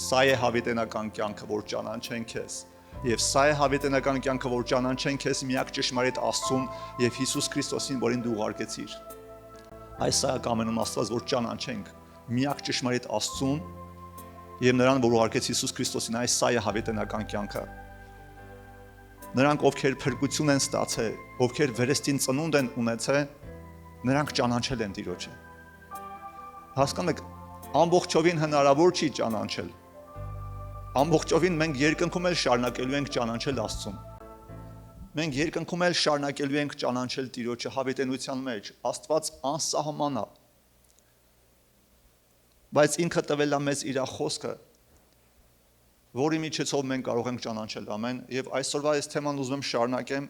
Սա է հավիտենական կյանքը, որ ճանաչեն քեզ։ Եվ սա է հավիտենական կյանքը, որ ճանաչեն քեզ միակ ճշմարիտ Աստծուն եւ Հիսուս Քրիստոսին, որին դու ուղարկեցիր։ Այս սա է կամենում Աստված, որ ճանաչենք միակ ճշմարիտ Աստծուն եւ նրան, որ ուղարկեց Հիսուս Քրիստոսին, այս սա է հավիտենական կյանքը։ Նրանք, ովքեր փրկություն են ստացել, ովքեր վերստին ծնունդ են ունեցել, նրանք ճանաչել են Տիրոջը։ Հասկանում եք, ամբողջովին հնարավոր չի ճանաչել։ Ամբողջովին մենք երկնքում էլ շարունակելու ենք ճանաչել Աստծուն։ Մենք երկնքում էլ շարունակելու ենք ճանաչել Տիրոջը հավիտենության մեջ։ Աստված անսահման է։ Բայց ինքը տվել է մեզ իր խոսքը, որի միջոցով մենք կարող ենք ճանաչել ամեն։ Եվ այսօրվա այս թեման ուզում եմ շարունակեմ,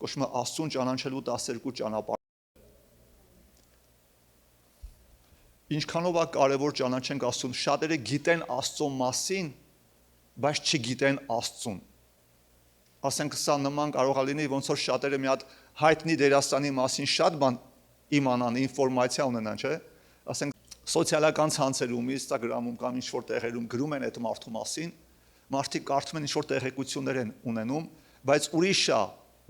կոչվում է Աստծուն ճանաչելու 12 ճանապարհ։ Ինչքանով է կարևոր ճանաչենք Աստծուն։ Շատերը գիտեն Աստծո մասին, բայց չգիտեն Աստծուն։ Ասենք սա նման կարող է լինի, ոնց որ շատերը մի հատ հայտնի դերասանի մասին շատ բան իմանան, ինֆորմացիա ունենան, չէ՞։ Ասենք սոցիալական ցանցերում, Instagram-ում կամ ինչ-որ տեղերում գրում են այդ մարդու մասին, մարդիկ կարդում են ինչ-որ տեղեկություններ են ունենում, բայց ուրիշ է,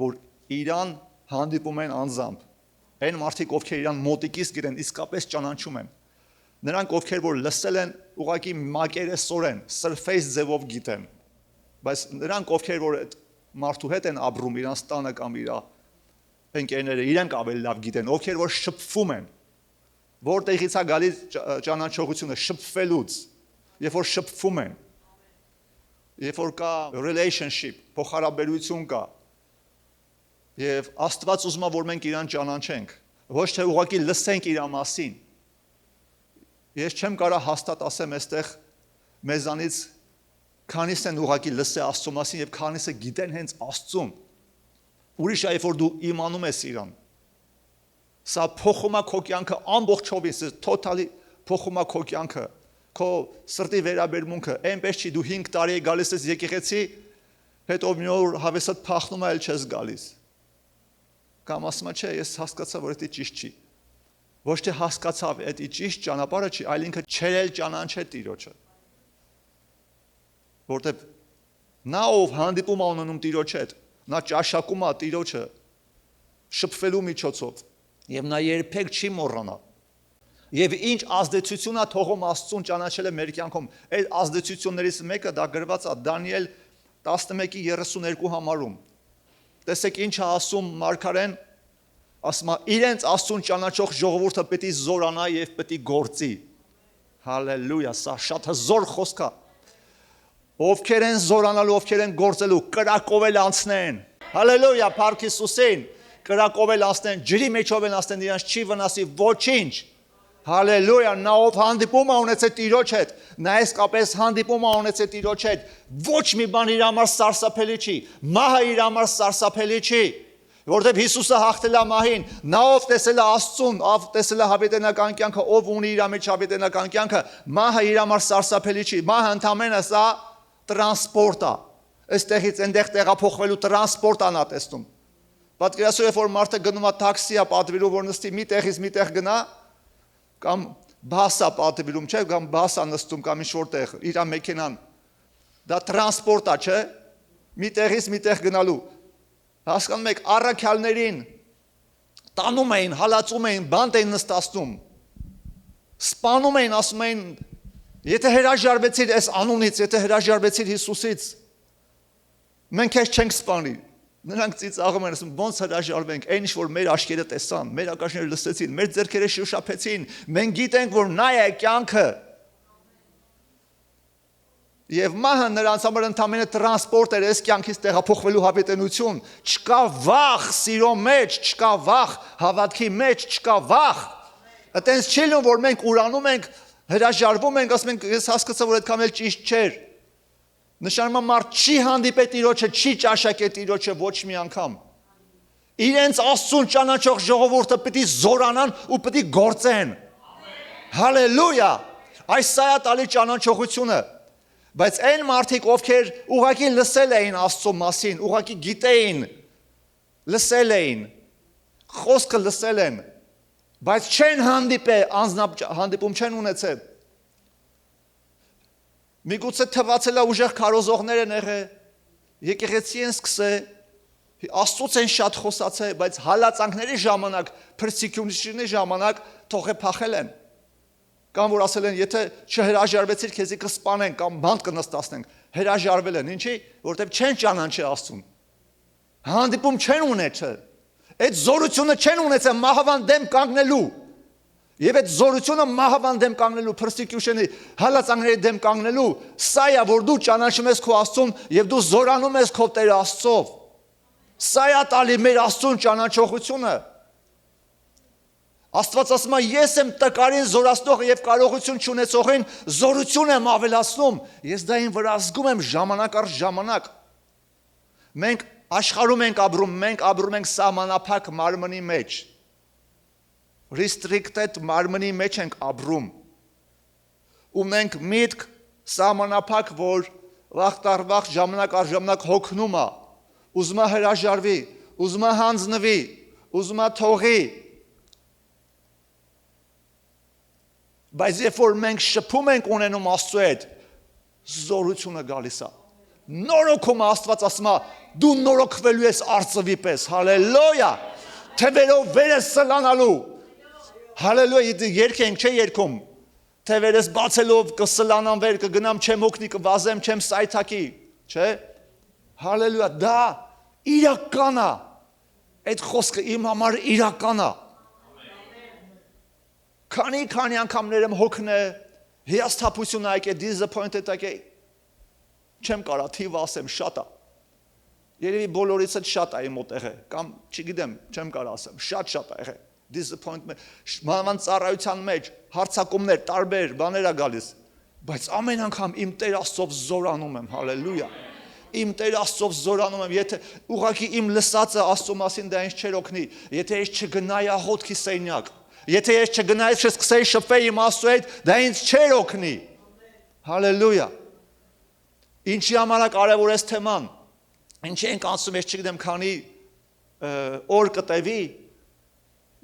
որ իրան հանդիպում են անձամբ։ Այն մարդիկ, ովքեր իրան մոտիկից գիտեն, իսկապես ճանաչում են։ Նրանք, ովքեր որ լսել են, ուղղակի մակերեսորեն, surface ձևով գիտեն, բայց նրանք, ովքեր որ այդ մարդու հետ են ապրում, իրանց տանը կամ իր ընկերները, իրենք ավելի լավ գիտեն, ովքեր որ շփվում են, որտեղից է գալիս ճանաչողությունը, շփվելուց, երբ որ շփվում են, երբ որ կա relationship, փոխհարաբերություն կա, եւ Աստված ուզում է, որ մենք իրան ճանաչենք, ոչ թե ուղղակի լսենք իր մասին։ Ես չեմ կարող հաստատ ասեմ այստեղ մեզանից քանիս են ուղղակի լսել Աստծո մասին եւ քանիսը գիտեն հենց Աստծուն։ Ուրիշ է, երբ որ դու իմանում ես իրան։ Սա փոխում է քո կյանքը ամբողջովին, totally փոխում է քո կյանքը, քո սրտի վերաբերմունքը, այնպես չի դու 5 տարի է գալիս ես եկեղեցի, հետո մի օր հավեսդ փախնում է, էլ չես գալիս։ Կամ ասում ես, չէ, ես հասկացա, որ դա ճիշտ չի։ Ոչ թե հասկացավ, դա ճիշտ ճանապարհը չի, այլ ինքը չերել ճանաչել Տիրոջը։ Որտեւ նա ով հանդիպում է ունենում Տիրոջ հետ, նա ճաշակում է Տիրոջը շփվելու միջոցով, եւ նա երբեք չի մոռանա։ Եվ ինչ ազդեցություն է թողում Աստծուն ճանաչելը մեր կյանքում։ Այդ ազդեցություններից մեկը դա գրված է Դանիել 11:32 համարում։ Տեսեք ինչ է ասում Մարգարեն, ասում է իրենց Աստծուն ճանաչող ժողովուրդը պետք է զորանա եւ պետք է գործի։ Հալելույա, սա շատ հզոր խոսք է։ Ովքեր են զորանալու, ովքեր են գործելու, կրակովել անցնեն։ Հալելույա, Փառք Հիսուսին, կրակովել անցնեն, ջրի մեջով են անցնեն, իրանց չի վնասի ոչինչ։ Հալելույա, նա ով հանդիպում է ունեցել Տիրոջ հետ, նա իսկապես հանդիպում է ունեցել Տիրոջ հետ, ոչ մի բան իր համար սարսափելի չի, մահը իր համար սարսափելի չի, որտեղ Հիսուսը հաղթել է մահին, նա ով տեսել է Աստծուն, ով տեսել է հավիտենական կյանքը, ով ունի իր մեջ հավիտենական կյանքը, մահը իր համար սարսափելի չի, մահը ընդհանրապես սա տրանսպորտ է, այստեղից այնտեղ տեղափոխվելու տրանսպորտ է նա տեսնում։ Պատկերացրու, երբ որ մարդը գնում է տաքսի է պատվիրում, որ նստի մի տեղից մի տեղ գնա, կամ բասա պատվիրում, չէ, կամ բասա նստում, կամ ինչ-որ տեղ, իր մեքենան, դա տրանսպորտ է, չէ, մի տեղից մի տեղ գնալու։ Հասկանում եք, առաքյալներին տանում էին, հալածում էին, բանտ էին նստացնում, սպանում էին, ասում էին, եթե հրաժարվեցիր այս անունից, եթե հրաժարվեցիր Հիսուսից, մենք քեզ չենք սպանի։ Նրանք ծիծաղում են, ասում, ոնց հրաժարվենք, այն ինչ որ մեր աչքերը տեսան, մեր ականջները լսեցին, մեր ձեռքերը շոշափեցին, մենք գիտենք, որ նա է կյանքը։ Եվ մահը նրանց համար ընդամենը տրանսպորտ էր այս կյանքից տեղափոխվելու հավիտենություն, չկա վախ սիրո մեջ, չկա վախ հավատքի մեջ, չկա վախ։ Այտենց չի լինում, որ մենք ուրանում ենք, հրաժարվում ենք, ասում ենք, ես հասկացա, որ այդքան էլ ճիշտ չէր։ Նշանակում է մարդ չի հանդիպել Տիրոջը, չի ճաշակել Տիրոջը ոչ մի անգամ։ Իրենց Աստծուն ճանաչող ժողովուրդը պետք է զորանան ու պետք է գործեն։ Հալելույա։ Այս սա է տալի ճանաչողությունը։ Բայց այն մարդիկ, ովքեր ուղղակի լսել էին Աստծո մասին, ուղղակի գիտեին, լսել էին, խոսքը լսել են, բայց չեն հանդիպել, անձնապ հանդիպում չեն ունեցել։ Միգուցե թվացել է ուժեղ քարոզողներ են եղել, եկեղեցի են սկսել, Աստծուց են շատ խոսացել, բայց հալածանքների ժամանակ, persecution-ի ժամանակ թողե փախել են։ Կամ որ ասել են, եթե չհրաժարվեցիր, քեզի կսպանեն կամ բանտ կնստացնենք, հրաժարվել են, ինչի, որտեղ չեն ճանաչի Աստծուն։ Հանդիպում չեն ունեցել։ Այդ զորությունը չեն ունեցել մահվան դեմ կանգնելու։ Եվ այդ զորությունը մահվան դեմ կանգնելու, persecution-ի, հալածանքների դեմ կանգնելու, սա է, որ դու ճանաչում ես քո Աստծուն եւ դու զորանում ես քո Տեր Աստծով։ Սա է տալի մեր Աստծուն ճանաչողությունը։ Աստված ասում է, ես եմ տկարին զորացնող եւ կարողություն չունեցողին զորություն եմ ավելացնում։ Ես դա ին վրա զգում եմ ժամանակ առ ժամանակ։ Մենք աշխարհում ենք ապրում, մենք ապրում ենք սահմանափակ մարմնի մեջ։ Restricted մարմնի մեջ ենք ապրում։ Ու մենք միտք սահմանափակ, որ վաղ տար վաղ ժամանակ առ ժամանակ հոգնում է, ուզում է հրաժարվի, ուզում է հանձնվի, ուզում է թողի։ Բայց երբ որ մենք շփում ենք ունենում Աստծու հետ, զորությունը գալիս է։ Նորոգում Աստված ասում է, դու նորոգվելու ես արծվի պես, հալելույա, թևերով վեր ես սլանալու, հալելույա, երգենք չէ երգում, թևերս բացելով կսլանամ վեր, կգնամ չեմ օգնի, կվազեմ, չեմ սայթակի, չէ, հալելույա, դա իրական է, այդ խոսքը իմ համար իրական է, քանի անգամներ եմ հոգնե, հիասթափություն այք է, disappointed այք է, չեմ կարա թիվ ասեմ, շատ է, երևի բոլորից էլ շատ է իմ մոտ եղել, կամ չգիտեմ, չեմ կարա ասեմ, շատ է եղել, disappointment, մանավանդ ծառայության մեջ, հարցակումներ, տարբեր բաներ է գալիս, բայց ամեն անգամ իմ Տեր Աստծով զորանում եմ, հալելույա, իմ Տեր Աստծով զորանում եմ, եթե ուղղակի իմ լսածը Աստծո մասին դա ինձ չեր օգնի, եթե ես չգնայի աղոթքի սենյակ, եթե ես չգնայի չսկսեի շփվել իմ Աստծո հետ, դա ինձ չեր օգնի, հալելույա, ինչի համար է կարևոր էս թեման, ինչի ենք անցում, ես չգիտեմ քանի օր կտևի,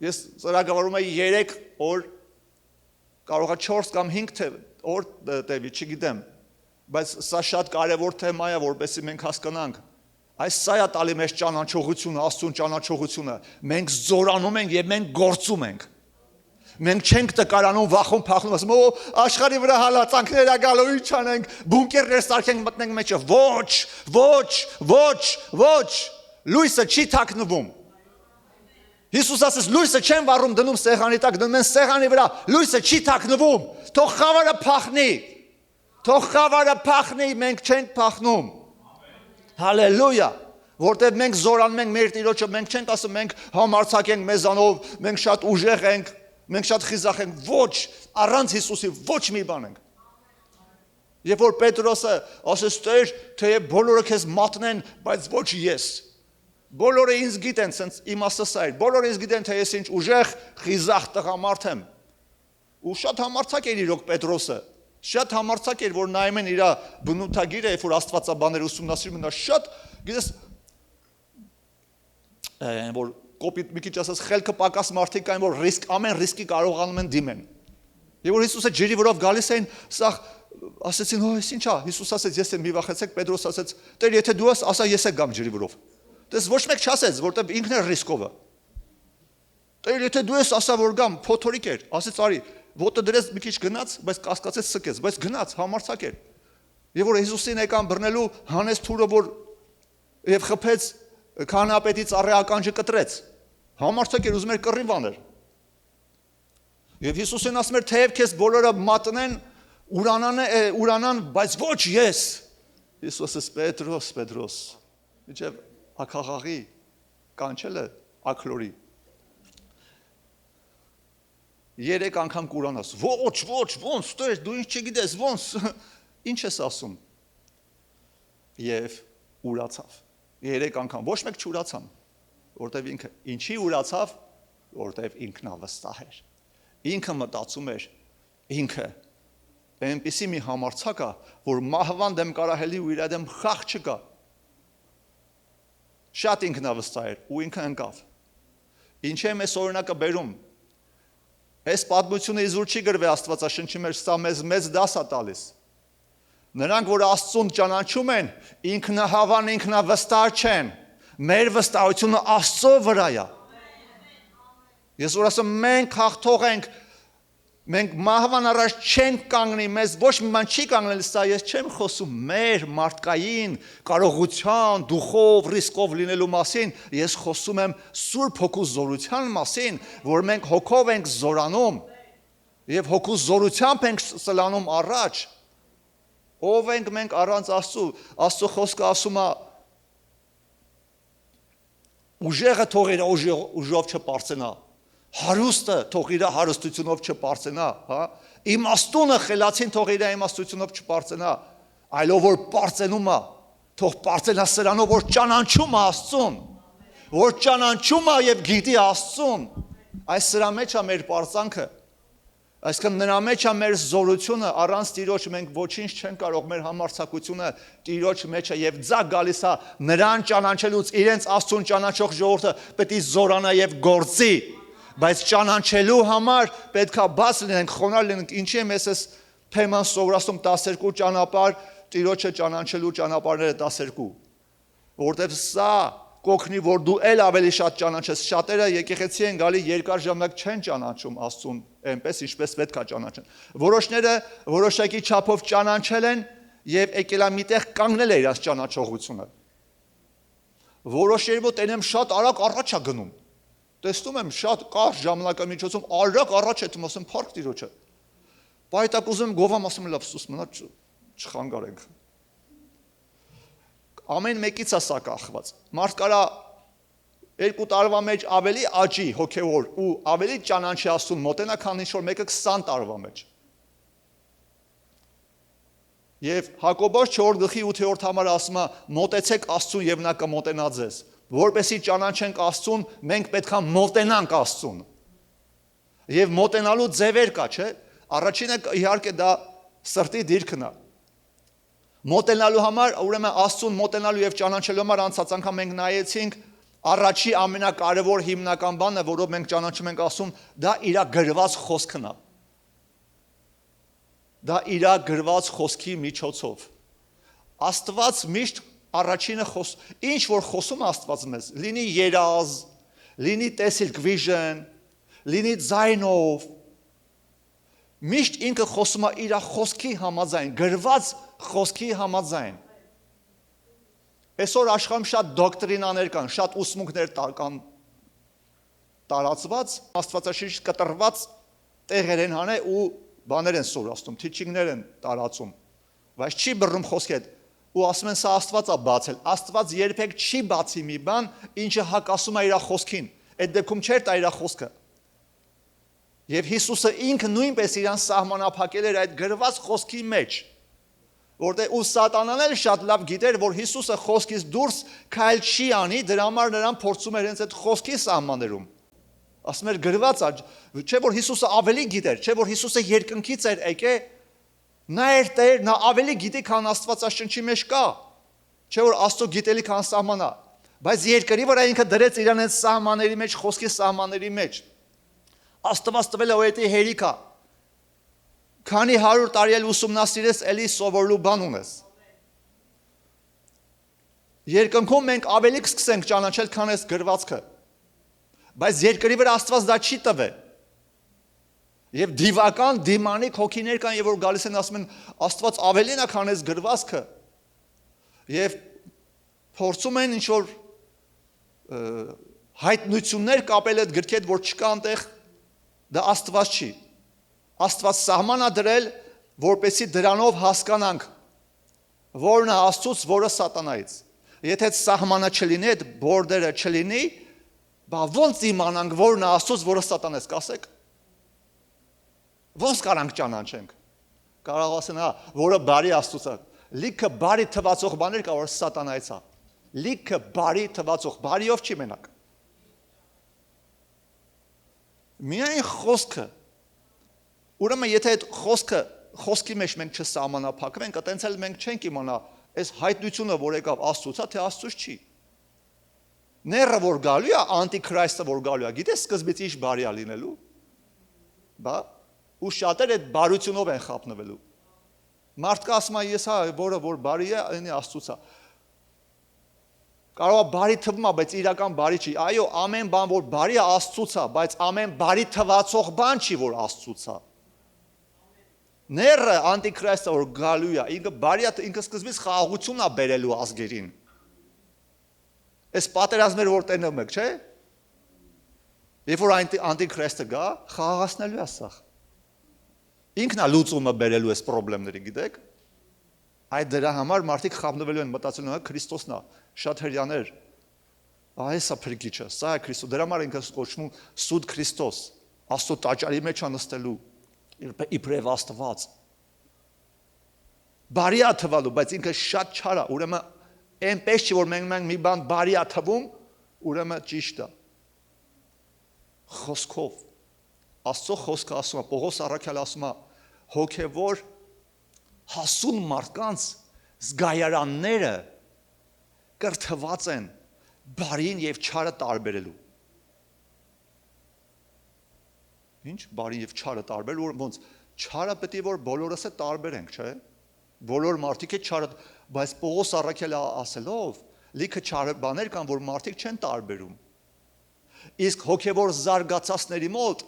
ես ծրագրավորում եմ 3 օր, կարող է 4 կամ 5 օր տևի, չգիտեմ, բայց սա շատ կարևոր թեմա է, որպեսզի մենք հասկանանք, այս սա է տալի մեզ ճանաչողությունը, Աստծուն ճանաչողությունը, մենք զորանում ենք եւ մենք գործում ենք, մենք չենք տկարանում, վախում, փախնում, ասում օ աշխարհի վրա հալածանքներ ա գալու, ինչ անենք, բունկերներ սարքենք, մտնենք մեջը, ոչ, լույսը չի թաքնվում։ Հիսուս ասես լույսը չեն վառում դնում սեղանի տակ, դնում են սեղանի վրա, լույսը չի թաքնվում, թող խավարը փախնի, մենք չենք փախնում, հալելույա, որտեղ մենք զորանում ենք մեր Տիրոջը, մենք չենք ասում, մենք համարձակ ենք մեզանով, մենք շատ ուժեղ ենք, մենք շատ խիզախ ենք, ոչ, առանց Հիսուսի ոչ մի բան ենք, երբ որ Պետրոսը ասես Տեր, թե բոլորը քեզ մատնեն, բայց ոչ ես, բոլորը ինձ գիտեն, սենց իմաստը սա էր, բոլորը ինձ գիտեն, թե ես ինչ ուժեղ, խիզախ տղամարդ եմ, ու շատ համարձակ էր իրոք Պետրոսը, շատ համարձակ էր, որ նայում են իր բնութագիրը, երբ որ աստվածաբաներ ուսումնասիրում են, շատ, գիտես, որ կոպիտ մի քիչ ասած խելքը պակաս մարդիկ կային, որ ամեն ռիսկի կարողանում են դիմեն։ Եվ որ Հիսուսը ջրի վրով գալիս էին, սա ասեցին, հո, ես ինչա, Հիսուս ասեց, ես եմ մի վախեցեք, Պետրոս ասեց, Տեր, եթե դու ասա ես եմ գամ ջրի վրով։ Դες ոչ մեկ չասեց, որտեղ ինքն է ռիսկովը։ Տեր, եթե դու ես ասա որ գամ, փոթորիկ էր, ասեց արի, ոտը դրեց մի քիչ գնաց, բայց կասկածեց սկեց, բայց գնաց, համարձակ էր։ Եվ որ Հիսուսին եկան բռնելու հանեց թուրը, որ եւ խփեց քահանապետի ծառայ ականջը կտրեց։ Համարձակ էր, ուզում էր կռիվ աներ։ Եվ Հիսուսին ասում էր, թեև քեզ բոլորը մատնեն, ուրանան, բայց ոչ ես։ Հիսուսը Պետրոս, իջև ակաղաղի կանչել է ակլորի։ 3 անգամ կուրանաս, ոնց, Տեր, դու ինչ չգիտես, ոնց, ինչ ես ասում։ Եվ ուրացավ, 3 անգամ, ոչ մեկ չուրացան, որտև ինքը, ինչի ուրացավ, որտև ինքն ավստահ էր, ինքը մտածում էր, ինքը, այնպիսի մի համարձակ է, որ մահվան դեմ կարահելի ու իր դեմ խաղ չկա, շատ ինքնավստահ էր ու ինքը ընկավ։ Ինչ է մեզ օրինակը բերում։ Այս պատմությունը իզուր չի գրվել Աստվածաշնչի մեջ, սա մեզ դաս է տալիս։ Նրանք, որ Աստծուն ճանաչում են, ինքնահավան, ինքնավստահ չեն։ Մեր վստահությունը Աստծո վրա է։ Ես որ ասում մենք հաղթող ենք, մենք մահվան առաջ չենք կանգնի, մեզ ոչ մի բան չի կանգնել, սա ես չեմ խոսում մեր մարդկային կարողության, դուխով, ռիսկով լինելու մասին, ես խոսում եմ Սուրբ Հոգու զորության մասին, որ մենք հոգով ենք զորանում եւ հոգու զորությամբ ենք սլանում առաջ։ Ով ենք մենք առանց Աստծու, Աստծո խոսքը ասում է ուժեղը թող իր ուժով չպարծենա, հարուստը թող իր հարստությունով չպարծենա, հա, իմաստունը խելացին թող իր իմաստությունով չպարծենա, այլով որ պարծենում է, թող պարծենա սրանով, որ ճանաչում է Աստծուն, որ ճանաչում է եւ գիտի Աստծուն, այս սրա մեջ է մեր պարծանքը, այսինքն նրա մեջ է մեր զորությունը, առանց Տիրոջ մենք ոչինչ չենք կարող, մեր համարձակությունը Տիրոջ մեջ է եւ ձա գալիս է նրան ճանաչելուց, իրենց Աստծուն ճանաչող ժողովուրդը պետք է զորանա եւ գործի, բայց ճանաչելու համար պետք է բաց լինենք, խոնարհ լինենք, ինչի եմ ես թեման սովորացնում 12 ճանապարհ, Տիրոջը ճանաչելու ճանապարհները 12, որտեղ սա կօգնի, որ դու էլ ավելի շատ ճանաչես, շատերը եկեղեցի են գալի երկար ժամանակ չեն ճանաչում Աստծուն, այնպես ինչպես պետք է ճանաչեն։ Որոշները որոշակի չափով ճանաչել են եւ եկել է միտեղ կանգնել է իրաց ճանաչողությունը։ Որոշների մոտ այնեմ շատ արագ առաջ է գնում։ Տեսնում եմ շատ կարճ ժամանակամիջոցում արագ առաջ է դնում, ասում փառք Տիրոջը։ Պայտակ ուզում գովամ, ասում լավ, սուս մնա չխանգարենք։ Ամեն մեկից է սա կախված։ Մարդ կարա 2 տարվա մեջ ավելի աճի հոգևոր ու ավելի ճանաչի Աստծուն մոտենա, քան ինչ որ մեկը 20 տարվա մեջ։ Եվ Հակոբոս 4:8 համարը ասում է. մոտեցեք Աստծուն եւ նա կմոտենա ձեզ։ Որպեսզի ճանաչենք Աստծուն, մենք պետք է մոտենանք Աստծուն։ Եվ մոտենալու ձևեր կա, չէ՞։ Առաջինը իհարկե դա սրտի դիրքն է։ Մոտենալու համար, ուրեմն Աստծուն մոտենալու եւ ճանաչելու համար անցած անգամ մենք նայեցինք առաջի ամենակարևոր հիմնական բանը, որով մենք ճանաչում ենք Աստծուն, դա իր գրված խոսքն է։ Դա իր գրված խոսքի միջոցով։ Աստված միշտ առաջինը ինչ որ խոսում Աստված մեզ, լինի երազ, լինի տեսիլք vision, լինի ձայնով, միշտ ինքը խոսում է իր խոսքի համաձայն, գրված խոսքի համաձայն։ Այսօր աշխարհում շատ դոկտրինաներ կան, շատ ուսմունքներ կան տարածված, Աստվածաշնչից կտրված տեղեր են հանել ու բաներ են սովորացնում, թիչինգներ են տարածում, բայց չի բռնում խոսքի հետ ու ասում են սա Աստված է բացել, Աստված երբեք չի բացի մի բան, ինչը հակասում է իր խոսքին, այդ դեպքում չէր տա իր խոսքը։ Եվ Հիսուսը ինքը նույնպես իրան սահմանափակել էր այդ գրված խոսքի մեջ, որտեղ ու սատանան էլ շատ լավ գիտեր, որ Հիսուսը խոսքից դուրս քայլ չի անի, դրա համար նրան փորձում էր հենց այդ խոսքի սահմաններում։ Ասում էր գրված է, չէ որ Հիսուսը ավելի գիտեր, չէ որ Հիսուսը երկնքից էր եկել, նա էր Տեր, նա ավելի գիտի, քան Աստվածաշնչի մեջ կա, չէ որ Աստծո գիտելիքը անսահման է, բայց երկրի վրա ինքը դրեց իրան այդ սահմանների մեջ, խոսքի սահմանների մեջ։ Աստված տվել է այդ հերիքա, քանի 100 տարի էլ ուսումնասիրես, էլի սովորելու բան ունես։ Երկնքում մենք ավելի կսկսենք ճանաչել, քան այս գրվածքը, բայց երկրի վրա Աստված դա չի տվել։ Եվ դիվական, դիմանիկ հոգիներ կան, եւ որ գալիս են ասում են Աստված ավելին է, քան այս գրվածքը։ Եվ փորձում են ինչ որ հայտնություններ կապել այդ գրքի հետ, որ չկա այնտեղ, դա Աստված չի։ Աստված սահման է դրել, որպեսզի դրանով հասկանանք որն է Աստծուց, որը սատանայից։ Եթե այդ սահմանը չլինի, այդ բորդերը չլինի, բա ոնց իմանանք որն է Աստծուց, որը սատանայից, կասեք։ Ոնց կարանք ճանաչենք։ Կարող ասեն, հա, որը բարի Աստծուց է։ Լիքը բարի թվացող բաներ կա, որ սատանայից է։ Լիքը բարի թվացող, բարիով չի մենակ։ Միայն խոսքը։ Ուրեմն եթե այդ խոսքի մեջ մենք չսահմանափակվենք, այտենց էլ մենք չենք իմանա այս հայտնությունը, որ եկավ Աստծուց է, թե Աստծուց չի։ Ները որ գալու է, անտիքրայստը որ գալու է, գիտես սկզբից ինչ բարի է լինելու։ Բա ու շատեր այդ բարությունով են խապնվելու։ Մարդը ասում է ես հա որը որ բարի է, այնի Աստծուց է։ Կարող է բարի թվում է, բայց իրական բարի չի։ Այո, ամեն բան որ բարի է Աստծուց է, բայց ամեն բարի թվացող բան չի որ Աստծուց է։ Ները անտիքրիստը որ գալու է, ինքը բարի է, ինքը սկզբից խաղաղություն է բերելու ազգերին։ Այս պատերազմները որ տենում եք, չէ՞։ Երբ որ անտիքրիստը գա, խաղաղացնելու է սա։ Ինքն է լուծումը բերելու այս խնդիրների, գիտեք։ Այդ դրա համար մարդիկ խաբնվելու են մտածելու են Քրիստոսն է, շատ հրյաներ։ Այս է փրկիչը, սա է Քրիստոս։ Դրա համար ինքը կոչվում սուտ Քրիստոս, Աստծո տաճարի մեջ է նստելու, իբրև Աստված։ Բարի է թվալու, բայց ինքը շատ չար է, ուրեմն այնպես չի որ մենք մի բան բարի է թվում, ուրեմն ճիշտ է։ Խոսքով Աստծո խոսքը ասում է, Պողոս առաքյալը ասում է, հոգևոր հասուն մարդկանց զգայարանները կրթված են բարին եւ չարը տարբերելու։ Ինչ բարին եւ չարը տարբերել, ոնց չարը պետք է որ բոլորս է տարբերենք, չէ՞։ Բոլոր մարդիկ է չարը, բայց Պողոս առաքյալը ասելով, լիքը չարը բաներ կան, որ մարդիկ չեն տարբերում։ Իսկ հոգևոր զարգացածների մոտ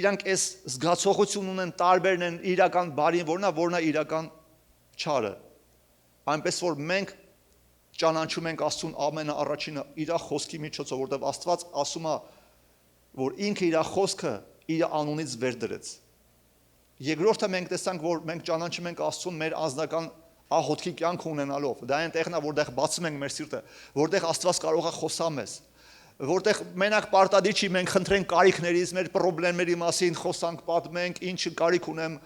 իրանք այս զգացողություն ունեն տարբերն են իրական բարին որն է իրական չարը։ Այնպես որ մենք ճանաչում ենք Աստծուն ամենաառաջինը իր խոսքի միջոցով, որտեղ Աստված ասում է, որ ինքը իր խոսքը իր անունից վեր դրեց։ Երկրորդը մենք տեսանք, որ մենք ճանաչում ենք Աստծուն մեր անձնական աղոթքի կյանք ունենալով։ Դա այնտեղն է, որտեղ բացում ենք մեր սիրտը, որտեղ Աստված կարող է խոսալ մեզ։ Որտեղ մենակ պարտադիր չի մենք խնդրենք կարիքներից, մեր խնդիրների մասին խոսանք, պատմենք, ինչ կարիք ունեմ,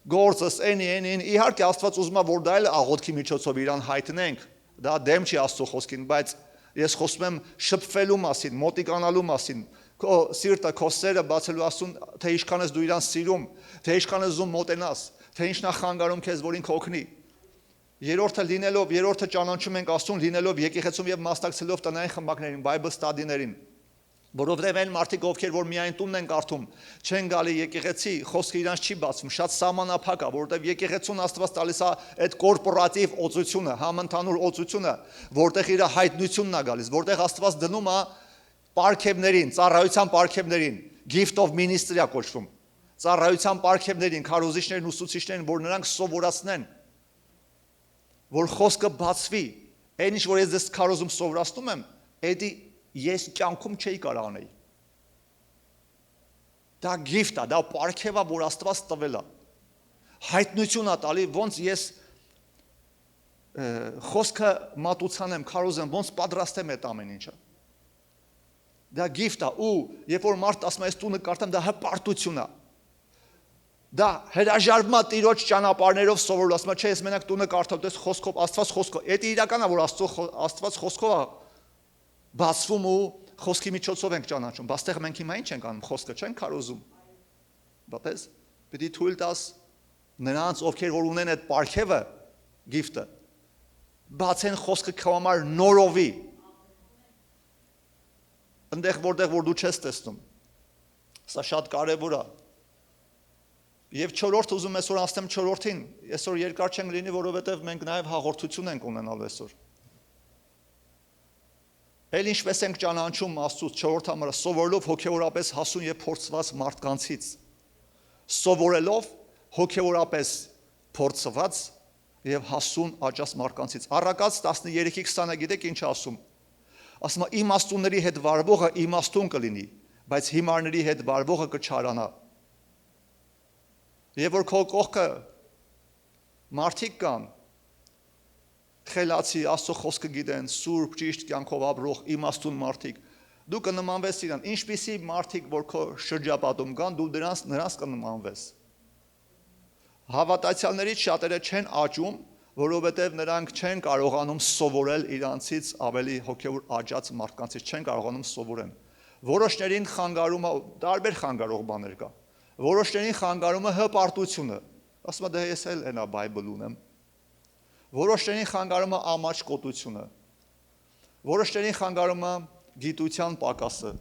գործս, այն, իհարկե Աստված ուզում է որ դա էլ աղոթքի միջոցով իրան հայտնենք, դա դեմ չի Աստծո խոսքին, բայց ես խոսում եմ շփվելու մասին, մոտիկանալու մասին, քո սիրտը, քո սերը բացելու Աստծուն, թե ինչքան ես դու իրան սիրում, թե ինչքան ես ուզում մոտենաս, թե ինչն է խանգարում քեզ, որ ինքը օգնի։ Երրորդը ճանաչում ենք Աստծուն լինելով եկեղեցում եւ մասնակցելով տնային խմբակներին, Bible study-ներին, որովհետեւ այն մարդիկ ովքեր որ միայն տունն են կարդում, չեն գալի եկեղեցի, խոսքը իրանց չի բացվում, շատ սահմանափակ է, որովհետեւ եկեղեցուն Աստված տալիս է այդ կորպորատիվ օծությունը, համընդհանուր օծությունը, որտեղ իր հայտնությունն է գալիս, որտեղ Աստված դնում է պարգևներին, ծառայության պարգևներին, gift of ministry է կոչվում, ծառայության պարգևներին, քարոզիչներին, ուսուցիչներին, որ նրանք սովորացնեն, որ խոսքը բացվի, այն ինչ որ ես դες քարոզում սովորացնում եմ, դա ես կյանքում չէի կարող անել։ Դա gift է, դա պարգև է, որ Աստված տվել է։ Հայտնություն է տալի, ոնց ես խոսքը մատուցանեմ, քարոզեմ, ոնց պատրաստեմ այդ ամեն ինչը։ Դա gift է, ու երբ որ մարդ ասում է, ես տունը կարդամ, դա հպարտություն է։ Դա հրաժարվում է Տիրոջ ճանապարհներով սովորել, ասում է, չէ, ես մենակ տունը կարդամ, դες խոսքով, Աստված խոսքով։ Դա իրական է, որ Աստված խոսքով է բացվում ու խոսքի միջոցով ենք ճանաչում։ Բայց այդտեղ մենք հիմա ինչ ենք անում, խոսքը չենք քարոզում։ Բայց պիտի թույլ տաս նրանց, ովքեր որ ունեն այդ պարգևը, gift-ը, բացեն խոսքը քո համար նորովի։ Այնտեղ որտեղ որ դու չես տեսնում։ Սա շատ կարևոր է։ Եվ չորրորդը ուզում այսօր ասեմ չորրորդին, այսօր երկար չենք լինի, որովհետև մենք նաև հաղորդություն ենք ունենալ այսօր։ Էլ ինչպես ենք ճանաչում Աստծուց չորրորդ համարը, սովորելով հոգևորապես հասուն եւ փորձված մարդկանցից, սովորելով հոգևորապես փորձված եւ հասուն աճած մարդկանցից։ Առակաց 13:20-ը գիտեք ինչ ասում։ Ասում է իմաստունների հետ վարվողը իմաստուն կլինի, բայց հիմարների հետ վարվողը կչարանա։ Եվ որ քո կողքը մարդիկ կան, խելացի, Աստծո խոսքը գիտեն, սուրբ, ճիշտ կյանքով ապրող, իմաստուն մարդիկ, դու կնմանվես իրան, ինչպիսի մարդիկ, որ քո շրջապատում կան, դու նրանց կնմանվես։ Հավատացյալներից շատերը չեն աճում, որովհետև նրանք չեն կարողանում սովորել իրանցից ավելի հոգևոր աճած մարդկանցից, չեն կարողանում սովորեն։ Որոշներին խանգարում է, տարբեր խանգարող բաներ կա։ Որոշներին խանգարում է հպարտությունը, ասում է դե ես էլ այնա Բայբլ ունեմ։ Որոշներին խանգարում է ամաչկոտությունը, որոշներին խանգարում է գիտության պակասը։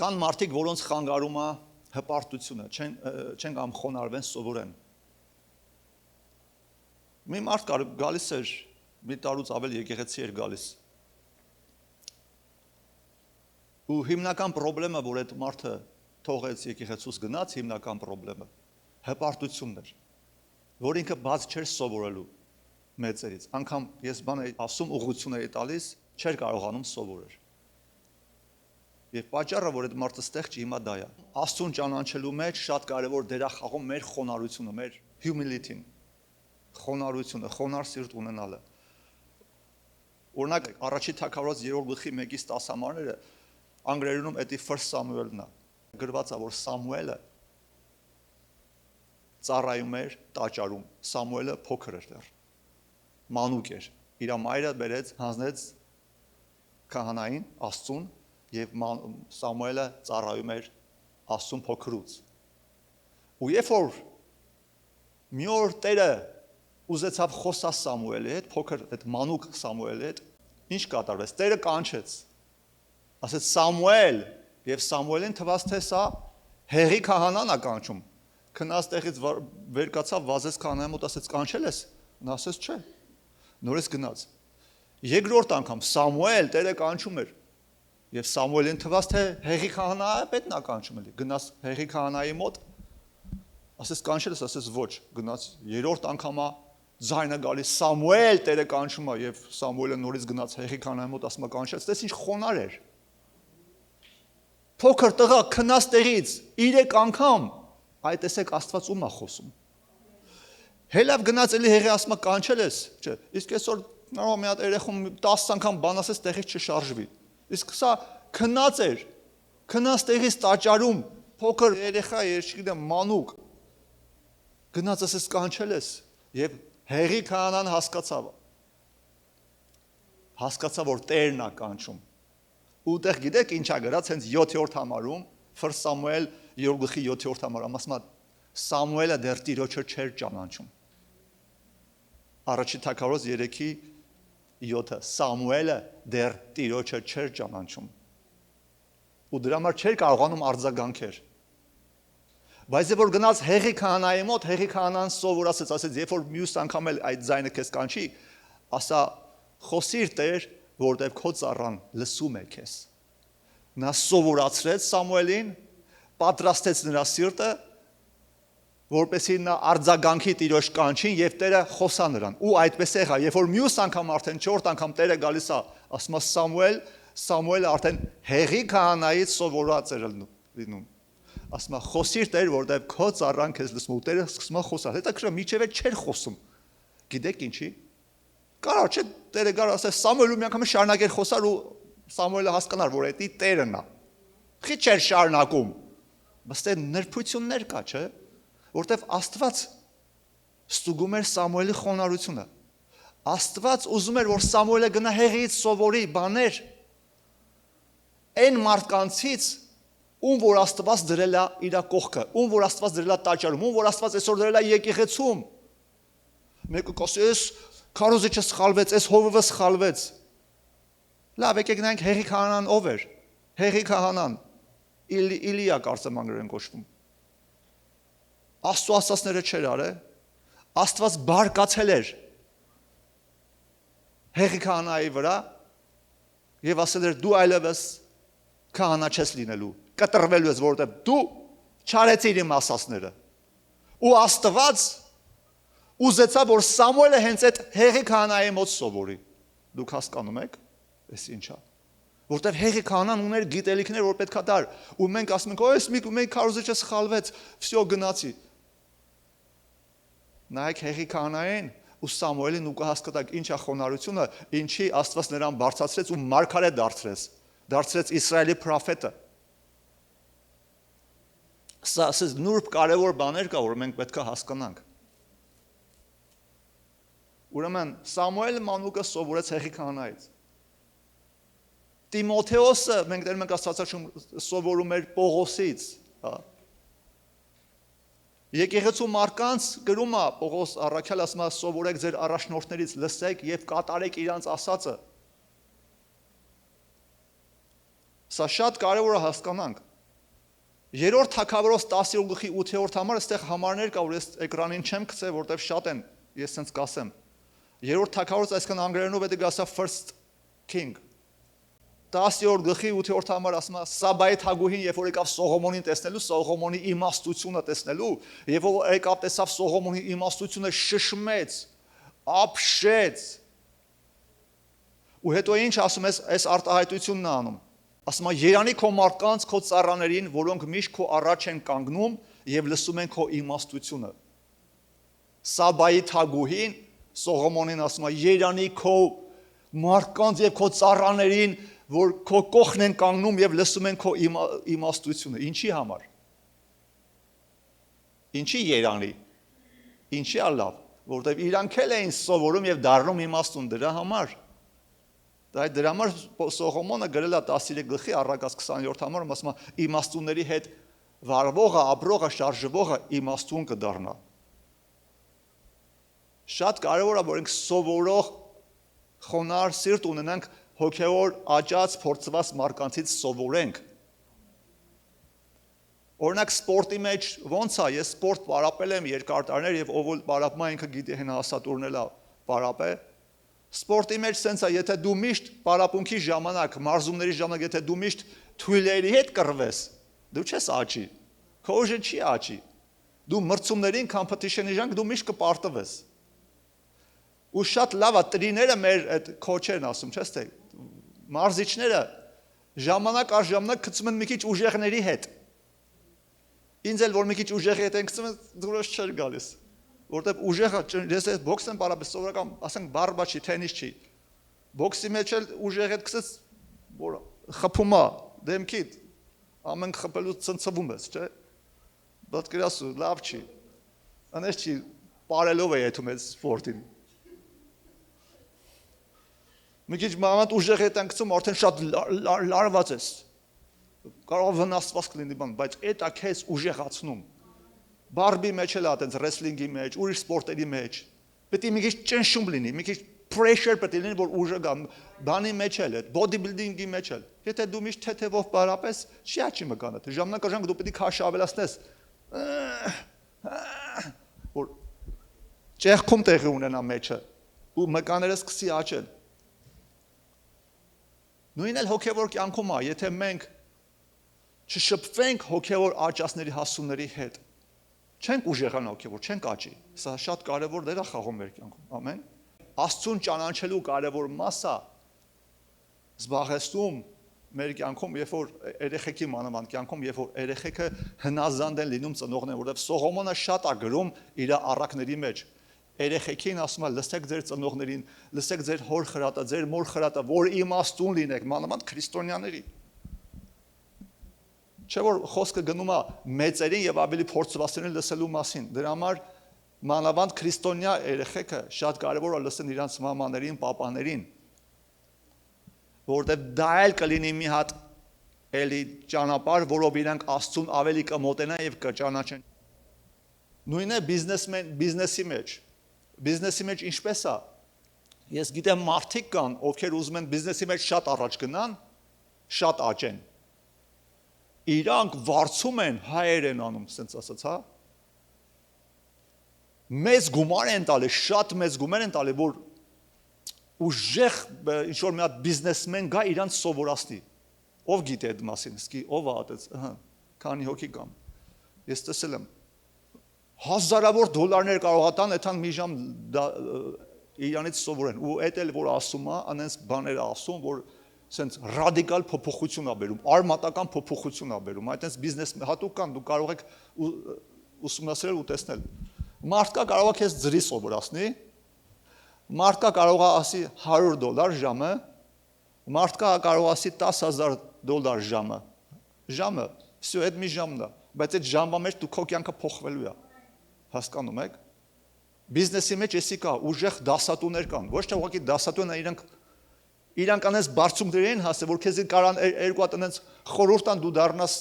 Կան մարդիկ, որոնց խանգարում է հպարտությունը, չեն կամ խոնարհվեն սովորեն։ Մի մարդ գալիս էր, մի տարուց ավել եկեղեցի էր գալիս։ Ու հիմնական խնդրեմը, որ այդ մարդը թողեց եկեղեցուց գնաց, հիմնական խնդրեմը հպարտությունն էր, որ ինքը բաց չէր սովորելու մեծերից։ Անգամ ես բան էի ասում, ուղղություն էի տալիս, չէր կարողանում սովորել։ Եվ պատճառը, որ այդ մարդը ստեղ չի, հիմա դա է։ Աստծուն ճանաչելու մեջ շատ կարևոր դեր է խաղում մեր խոնարհությունը, մեր humility-ն, խոնարհությունը, խոնարհ սիրտ ունենալը։ Օրինակ, առաջի թագավորոց 3-րդ գլխի 1-ից 10 համարները անգլերենում էդի First Samuel-ն է։ Գրված է, որ Սամուելը ծառայում էր տաճարում։ Սամուելը փոքր էր դեռ, մանուկ էր։ Իր մայրը բերեց, հանձնեց քահանային Աստծուն, եւ Սամուելը ծառայում էր Աստծուն փոքրուց։ Ու երբ որ մի օր Տերը ուզեցավ խոսա Սամուելի հետ, փոքր այդ մանուկ Սամուելի հետ, ինչ կատարվեց։ Տերը կանչեց։ Ասեց Սամուել, եւ Սամուելին թվաց, թե սա հեղի քահանան է կանչում։ Քնած տեղից վեր կացավ, վազեց քահանայի մոտ, ասեց կանչել ես։ Նա ասեց չէ։ Նորից գնաց։ Երկրորդ անգամ Սամուել Տերը կանչում էր։ Եվ Սամուելին թվաց, թե հեղի քահանա է պետք նա կանչում էլի։ Գնաց հեղի քահանայի մոտ, ասեց կանչել ես, ասեց ոչ, գնաց երրորդ անգամա ձայնը գալիս Սամուել Տերը կանչում է եւ Սամուելը նորից գնաց հեղի քահանայի մոտ, ասում է կանչեց, դες ինչ խոնար էր։ Փոքր տղա քնած տեղից 3 անգամ, այ տեսեք Աստված ում է խոսում։ Հելավ գնաց էլի հեղի ասում է կանչել ես, չէ, իսկ այսօր նորմալ մի հատ երեխում 10 անգամ բան ասես տեղից չշարժվի։ Իսկ սա քնած էր, քնած տեղից տաճարում, փոքր երեխա, չգիտեմ, մանուկ։ Գնաց ասես կանչել ես եւ հեղի քահանան հասկացավ, որ Տերն է կանչում։ Ուտեղ գիտեք ինչ է գրած, հենց 7-րդ համարում, First Samuel 3-7 համարում, ասում է Սամուելը դեռ Տիրոջը չէր ճանաչում։ Առաջի թագավորոց 3-7 Սամուելը դեռ Տիրոջը չէր ճանաչում։ Ու դրա համար չէր կարողանում արձագանքել։ Բայց որ գնաց հեղի քահանայի մոտ, հեղի քահանան սովորացեց, ասեց, երբ որ մյուս անգամ էլ այդ ձայնը քեզ կանչի, ասա խոսիր Տեր, որտեվ քո ծառան լսում է քեզ։ Նա սովորացրեց Սամուելին, պատրաստեց նրա սիրտը, որպեսզի նա արձագանքի Տիրոջ կանչին եւ Տերը խոսա նրան։ Ու այդպես եղա, երբ որ մյուս անգամ արդեն 4 անգամ Տերը գալիս է, ասում է Սամուելը արդեն հեղի քահանայից սովորած էր լինում։ Ասում է խոսիր Տեր, որտեվ քո ծառան քեզ լսում է, ու Տերը սկսում է խոսալ։ Հետաքրքիր միջևէ չէր խոսում։ Գիտեք ինչի։ Կարա չէ Տերը գար ասել Սամուելը մի անգամ շարունակեր խոսալ ու Սամուելը հասկանար, որ դա Տերն է։ Խի չէր շարունակում։ Բայց դե նրբություններ կա, չէ՞։ Որտեվ Աստված ստուգում էր Սամուելի խոնարհությունը։ Աստված ուզում էր, որ Սամուելը գնա հեղիից սովորի բաներ։ Այն մարդկանցից, ում որ Աստված դրել է իր կողքը, ում որ Աստված դրել է տաճարում, ում որ Աստված այսօր դրել է եկեղեցում։ Մեկը կասի, «Էս քարոզիչը սխալվեց, էս հովիվը սխալվեց»։ Լավ, եկեք նայենք հեղի քահանան ով էր։ Հեղի քահանան Իլիա կարծեմ անգլերեն կոչվում։ Աստծո ասածները չէր արել, Աստված բարկացել էր հեղի քահանայի վրա եւ ասել էր դու այլևս քահանա չես լինելու, կտրվելու ես, որովհետեւ դու չարեցիր իմ ասածները։ Ու Աստված ուզեցավ, որ Սամուելը հենց այդ հեղի քահանայի մոտ սովորի։ Դուք հասկանում եք, էս ինչա։ Որտեվ հեղի քահանան ուներ գիտելիքներ, որ պետքա դար, ու մենք ասում ենք, «Այս մեկ քարոզիչը սխալվեց, վсё գնացի»։ Նայեք հեղի քահանային ու Սամուելին ու կհասկացաք ինչ է խոնարհությունը, ինչի Աստված նրան բարձրացրեց ու մարգարե դարձրեց Իսրայելի պրոֆետը։ Սա ասես նուրբ կարևոր բաներ կա, որ մենք պետք է հասկանանք։ Ուրեմն Սամուելը մանուկը սովորեց հեղի քահանայից։ Տիմոթեոսը մենք դեռ մենք Աստվածաշուն սովորում էր Պողոսից, հա։ Եկեղեցու մարկանց գրում է Պողոս առաքյալ ասում է սովորեք ձեր առաջնորդներից, լսեք եւ կատարեք իրանց ասածը։ Սա շատ կարևոր է հասկանանք։ Երրորդ թագավորոց 10-րդ գլխի 8-րդ համարը, այստեղ համարներ կա, որ ես էկրանին չեմ գցել, որտեղ շատ են ես սենց կասեմ։ Երրորդ թագավորից այսքան անգլերենով է գասա First King։ 10-րդ գլխի 8-րդ համար ասում է Սաբայի թագուհին, երբ որ եկավ Սողոմոնին տեսնելու, Սողոմոնի իմաստությունը տեսնելու, երբ որ եկավ տեսավ Սողոմոնի իմաստությունը, շշմեց, ապշեց։ Ու հետո ինչ ասում ես, այս արտահայտությունն է անում։ Ասում է երանի քո մարդկանց, քո ծառաներին, որոնք միշտ քո առաջ են կանգնում եւ լսում են քո իմաստությունը։ Սաբայի թագուհին Սողոմոնին ասում է երանի քո մարդկանց եւ քո ծառաներին, որ քո կողքն են կանգնում եւ լսում են քո իմաստությունը։ Ինչի համար։ Ինչի երանի։ Ինչի ալավ, որտեվ իրանք էլ էին սովորում եւ դառնում իմաստուն դրա համար։ Դրա համար Սողոմոնը գրել է 13 գլխի առակաց 27 համարում ասում է իմաստունների հետ վարվողը, ապրողը, շարժվողը իմաստուն կդառնա։ Շատ կարևոր է որ ենք սովորող խոնար սիրտ ունենանք հոգևոր աճած փորձված մարկանցից սովորենք։ Օրինակ սպորտի մեջ ոնց է, ես սպորտ պարապել եմ երկար տարիներ եւ ով պարապում է ինքը գիտի հեն հասատուրն էլ պարապ է։ Սպորտի մեջ սենց է, եթե դու միշտ պարապունքի ժամանակ, մարզումների ժամանակ, եթե դու միշտ թույլերի հետ կռվես, դու չես աճի, քո ուժը չի աճի, դու մրցումներին, competition-ի ժամանակ դու միշտ կպարտվես։ Ու շատ լավ է, տրիները մեր այդ քոչերն ասում, չես թե, մարզիչները ժամանակ առ ժամանակ գցում են մի քիչ ուժեղների հետ։ Ինձ էլ որ մի քիչ ուժեղի հետ են գցում, դուրս չէր գալիս։ Որտեւ ուժեղը ես այս բոքսն պարապես սովորական, ասենք բարբա չի, թենիս չի։ Բոքսի մեջ էլ ուժեղ հետ գցես, որ խփում է դեմքիդ, ամեն խփելու ցնցվում ես, չէ՞։ Բայց գրասու լավ չի։ Անես չի, բարելով է եթում այս սպորտին։ Մի քիչ մանավանդ ուժեղ հետ են գցում, արդեն շատ լարված ես։ Կարող վնասված կլինի բան, բայց այդ է քեզ ուժեղացնում։ Բարբի մեջ էլ է այդպես ռեսլինգի մեջ, ուրիշ սպորտերի մեջ։ Պետք է մի քիչ ճնշում լինի, մի քիչ pressure պետք է լինի, որ ուժը գա, բանի մեջ էլ է, bodybuilding-ի մեջ էլ։ Եթե դու միշտ թեթևով պարապես, չի աճի մկանը, ժամանակ առ ժամանակ դու պետք է քաշ ավելացնես։ Որ ճեղքում տեղի ունենա մեջը, ու մկաները սկսի աճել։ Նույնն էլ հոգևոր կյանքում է, եթե մենք չշփվենք հոգևոր աճածների հասունների հետ, չենք ուժեղանա հոգևոր, չենք աճի։ Սա շատ կարևոր դեր է խաղում մեր կյանքում։ Ամեն։ Աստծուն ճանաչելու կարևոր մասը զբաղեցնում մեր կյանքում, երբ որ երեխեքի մանավանդ կյանքում, երբ որ երեխեքը հնազանդ են լինում ծնողներին, որովհետև Սողոմոնը շատ է գրում իր առակների մեջ։ Երեխեքին ասում է լսեք ձեր ծնողներին, լսեք ձեր հոր խրատը, ձեր մոր խրատը, որ իմաստուն լինեք, մանավանդ քրիստոնյաների։ Չէ որ խոսքը գնում է մեծերին եւ ավելի փորձվածներին լսելու մասին։ Դրա համար մանավանդ քրիստոնյա երեխեքը շատ կարևոր է լսեն իրանց մամաներին, պապաներին, որովհետեւ դա էլ կլինի մի հատ էլի ճանապարհ, որով իրանք Աստծուն ավելի կմոտենան եւ կճանաչեն։ Նույնն է բիզնեսի մեջ։ Բիզնեսի մեջ ինչպես է։ Ես գիտեմ մարդիկ կան, ովքեր ուզում են բիզնեսի մեջ շատ առաջ գնան, շատ աճեն։ Իրանք վարձում են, հայեր են անում, սենց ասած, հա։ Մեծ գումար են տալի, շատ մեծ գումար են տալի, որ ուժեղ ինչ-որ մի հատ բիզնեսմեն գա իրանք սովորացնի։ Ով գիտե այդ մասին, սկի ով է ատեց, քանի հոգի կամ։ Ես տեսել եմ, հազարավոր դոլարներ կարող է տան, այդան մի ժամ իրանից սովորեն, ու այդ էլ որ ասում է, անենց բաներ ասում, որ սենց ռադիկալ փոփոխություն է բերում, արմատական փոփոխություն է բերում, այդպես բիզնես հատուկ կան, դու կարող եք ուսումնասիրել ու տեսնել։ Մարդկա կարող է քեզ ձրի սովորացնի, մարդկա կարող է ասի $100 ժամը, մարդկա կարող է ասի $10,000 ժամը, всё, այդ մի ժամն է, բայց այդ ժամվա մեջ դու քո կյանքը փոխվելու է, հասկանում եք։ Բիզնեսի մեջ էսի կա, ուժեղ դասատուներ կան, ոչ թե ուղղակի դասատուները իրանք անես բարձունքներին հասել, որ քեզ կարան երկու հատ անես խորհուրդան դու դառնաս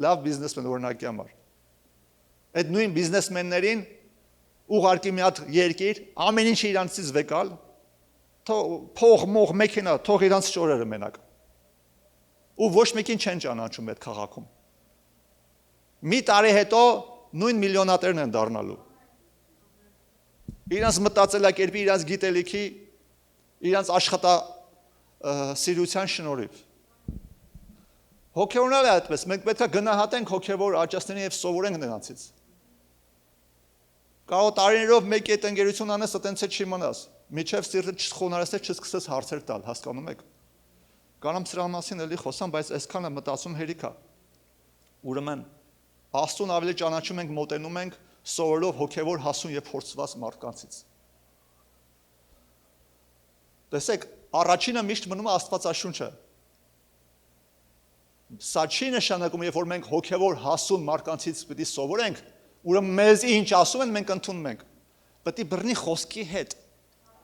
լավ բիզնեսմեն օրինակի համար։ Այդ նույն բիզնեսմեններին ուղարկի մի հատ երկիր, ամեն ինչ իրանցից վեկալ, փող, մող, մեքենա, թող իրանց շորերը մենակ։ Ու ոչ մեկին չեն ճանաչում այդ քաղաքում։ Մի տարի հետո նույն միլիոնատերն են դառնալու։ Իրանց մտածելակերպի, իրանց գիտելիքի, իրանց աշխատասիրության շնորհիվ։ Հոգևորն է այդպես, մենք պետք է գնահատենք հոգևոր աճաստներին եւ սովորենք նրանցից։ Կարող տարիներով մեկ այդ ընկերություն անես, այտենց է չի մնաս։ Միջև սիրտը չխոնարհեցես, չսկսես հարցեր տալ, հասկանում եք։ Կարամ սրա մասին էլի խոսամ, բայց այսքանը մտածում հերիք է։ Ուրեմն Աստծուն ավելի ճանաչում ենք, մոտենում ենք սովորելով հոգևոր հասուն եւ փորձված մարդկանցից։ Տեսեք, առաջինը միշտ մնում է Աստվածաշունչը։ Սա չի նշանակում, երբ որ մենք հոգևոր հասուն մարդկանցից պիտի սովորենք, ուրեմն մեզ ինչ ասում են, մենք ընդունում ենք։ Պետք է բռնի խոսքի հետ։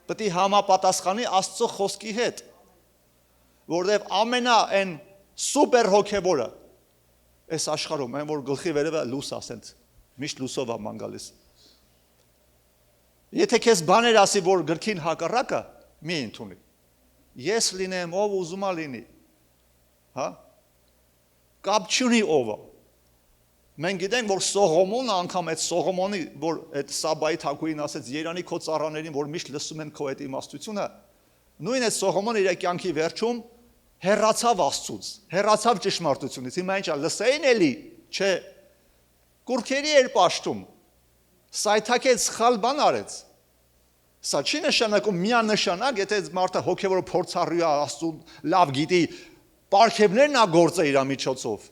Պետք է համապատասխանի Աստծո խոսքի հետ։ Որովհետև այն սուպեր հոգևորը այս աշխարհում, այն որ գլխի վերևը լույս ասենց, միշտ լույսով է ման գալիս։ Եթե քեզ բաներ ասի, որ գրքին հակառակը, մի ընդունի։ Ես լինեմ, ով ուզում է լինի։ Հա? Կապ չունի ովը։ Մենք գիտենք, որ Սողոմոնը անգամ այդ Սողոմոնի, որ այդ Սաբայի թագուհին ասեց, Երանի քո ծառաներին, որ միշտ լսում են քո այդ իմաստությունը, նույն այդ Սողոմոնը իր կյանքի վերջում հեռացավ Աստծուց, հեռացավ ճշմարտությունից։ Հիմա ինչ է, լսեին էլի, չէ։ Կուրքերի էր պաշտում։ Սայթակեց, սխալ բան արեց։ Սա չի նշանակում միանշանակ, եթե մարդը հոգևոր փորձառու է, Աստծուն լավ գիտի, պարգևներն է գործը իր միջոցով,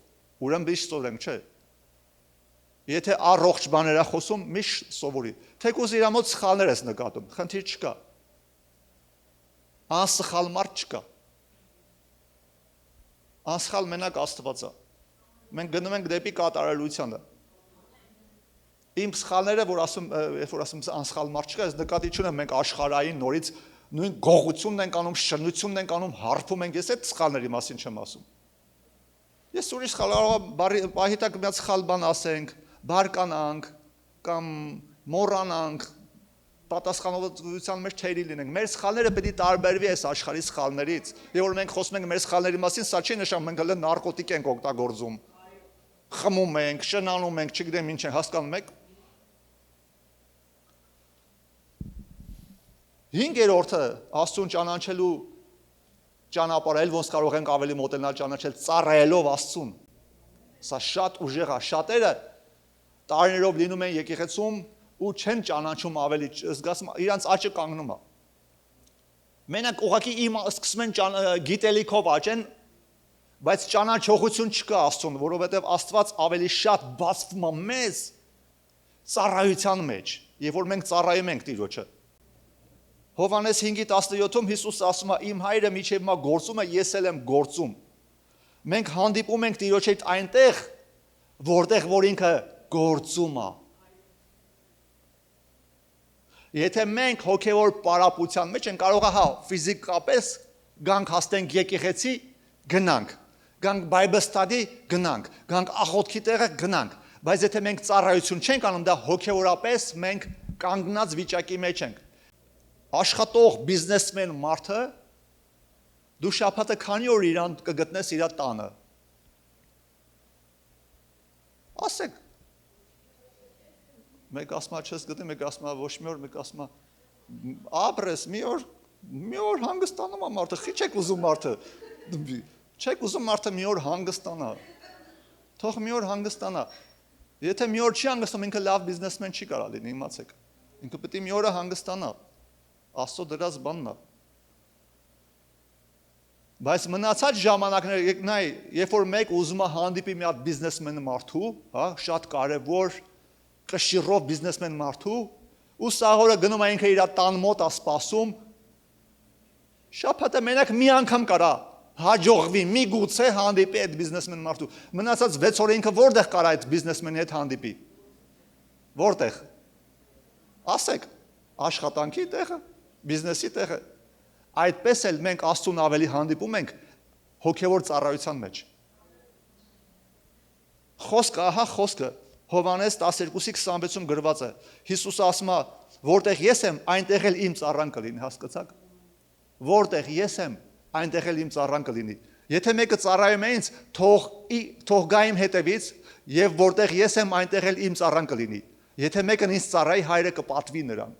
ուրեմն միշտ սովորենք, չէ։ Եթե առողջ բաներ է խոսում, միշտ սովորի։ Թեկուզ իր մոտ սխալներ ես նկատում, խնդիր չկա։ Անսխալ մարդ չկա։ Անսխալ մենակ Աստված է։ Մենք գնում ենք դեպի կատարելությանը։ Իմ սխալները, որ ասում, երբ որ ասում անսխալ մարդ չկա, ես նկատի չունեմ, մենք աշխարհային նորից նույն գողությունն ենք անում, շնությունն ենք անում, հարբում ենք, ես այդ սխալների մասին չեմ ասում։ Ես ուրիշ սխալ պահի տակ մի սխալ բան ասենք, բարկանանք կամ մոռանանք, պատասխանատվության մեջ թերի լինենք։ Մեր սխալները պետք է տարբերվի այս աշխարհի սխալներից։ Եվ որ մենք խոսում ենք մեր սխալների մասին, սա չի նշանակում մենք հենց նարկոտիկ ենք օգտագործում։ Խմում ենք, շնանում ենք, չգիտեմ ինչ ենք, հասկանում եք։ 5-րդը Աստծուն ճանաչելու ճանապարհը, ոնց կարող ենք ավելի մոտենալ ճանաչել ծառայելով Աստծուն։ Սա շատ ուժեղ է, շատերը տարիներով լինում են եկեղեցում ու չեն ճանաչում ավելի, զգացում իրանց աճը կանգնում է։ Մենակ ուղղակի սկսում են գիտելիքով աճեն, բայց ճանաչողություն չկա Աստծուն, որովհետև Աստված ավելի շատ բացվում է մեզ ծառայության մեջ, երբ որ մենք ծառայում ենք Տիրոջը։ Հովհաննես 5:17-ում Հիսուսը ասում է. «Իմ հայրը միջև մա գործում է, ես էլ եմ գործում»։ Մենք հանդիպում ենք Տիրոջ հետ այնտեղ, որտեղ որ ինքը գործում է։ Եթե մենք հոգևոր պարապության մեջ ենք, կարող է ֆիզիկապես գանք հաստենք եկեղեցի, գնանք, գանք Bible study, գնանք, գանք աղոթքի տեղը, գնանք, բայց եթե մենք ծառայություն չենք անում, դա հոգևորապես մենք կանգնած վիճակի մեջ ենք։ Աշխատող բիզնեսմեն մարդը դու շաբաթը քանի օր իրան կգտնես իր տանը։ Ասեք։ Մեկ ասма չես գտնի, մեկ ասма ոչ մի օր, մեկ ասma ապրես մի օր հանգստանում է մարդը, խի չեք ուզում մարդը։ Չեք ուզում մարդը մի օր հանգստանա։ Թող մի օր հանգստանա։ Եթե մի օր չի հանգստանում, ինքը լավ բիզնեսմեն չի կարող լինի, իմացեք։ Ինքը պետք է մի օրը հանգստանա։ Աստծո դրած բանն է։ Բայց մնացած ժամանակները, նայ, երբ որ մեկ ուզում է հանդիպի մի հատ բիզնեսմեն մարդու, հա, շատ կարևոր կշիռով բիզնեսմեն մարդու, ու սաղորը գնում է ինքը իր տան մոտ է սպասում, շաբաթը մենակ մի անգամ կարա հաջողվի, միգուցե հանդիպի այդ բիզնեսմեն մարդու։ Մնացած 6 օրը ինքը որտեղ կարա այդ բիզնեսմենի հետ հանդիպի։ Որտեղ։ Ասեք, աշխատանքի տեղը, բիզնեսի տեղը։ Այդպես էլ մենք Աստծուն ավելի հանդիպում ենք հոգևոր ծառայության մեջ։ Խոսքը, ահա խոսքը Հովհաննես 12:26-ում գրված է։ Հիսուսը ասում է, որտեղ ես եմ, այնտեղ էլ իմ ծառան կլինի, հասկացաք։ Որտեղ ես եմ, այնտեղ էլ իմ ծառան կլինի։ Եթե մեկը ծառայում է ինձ, թող գա իմ հետևից, եւ որտեղ ես եմ, այնտեղ էլ իմ ծառան կլինի։ Եթե մեկն ինձ ծառայի, հայրը կպատվի նրան։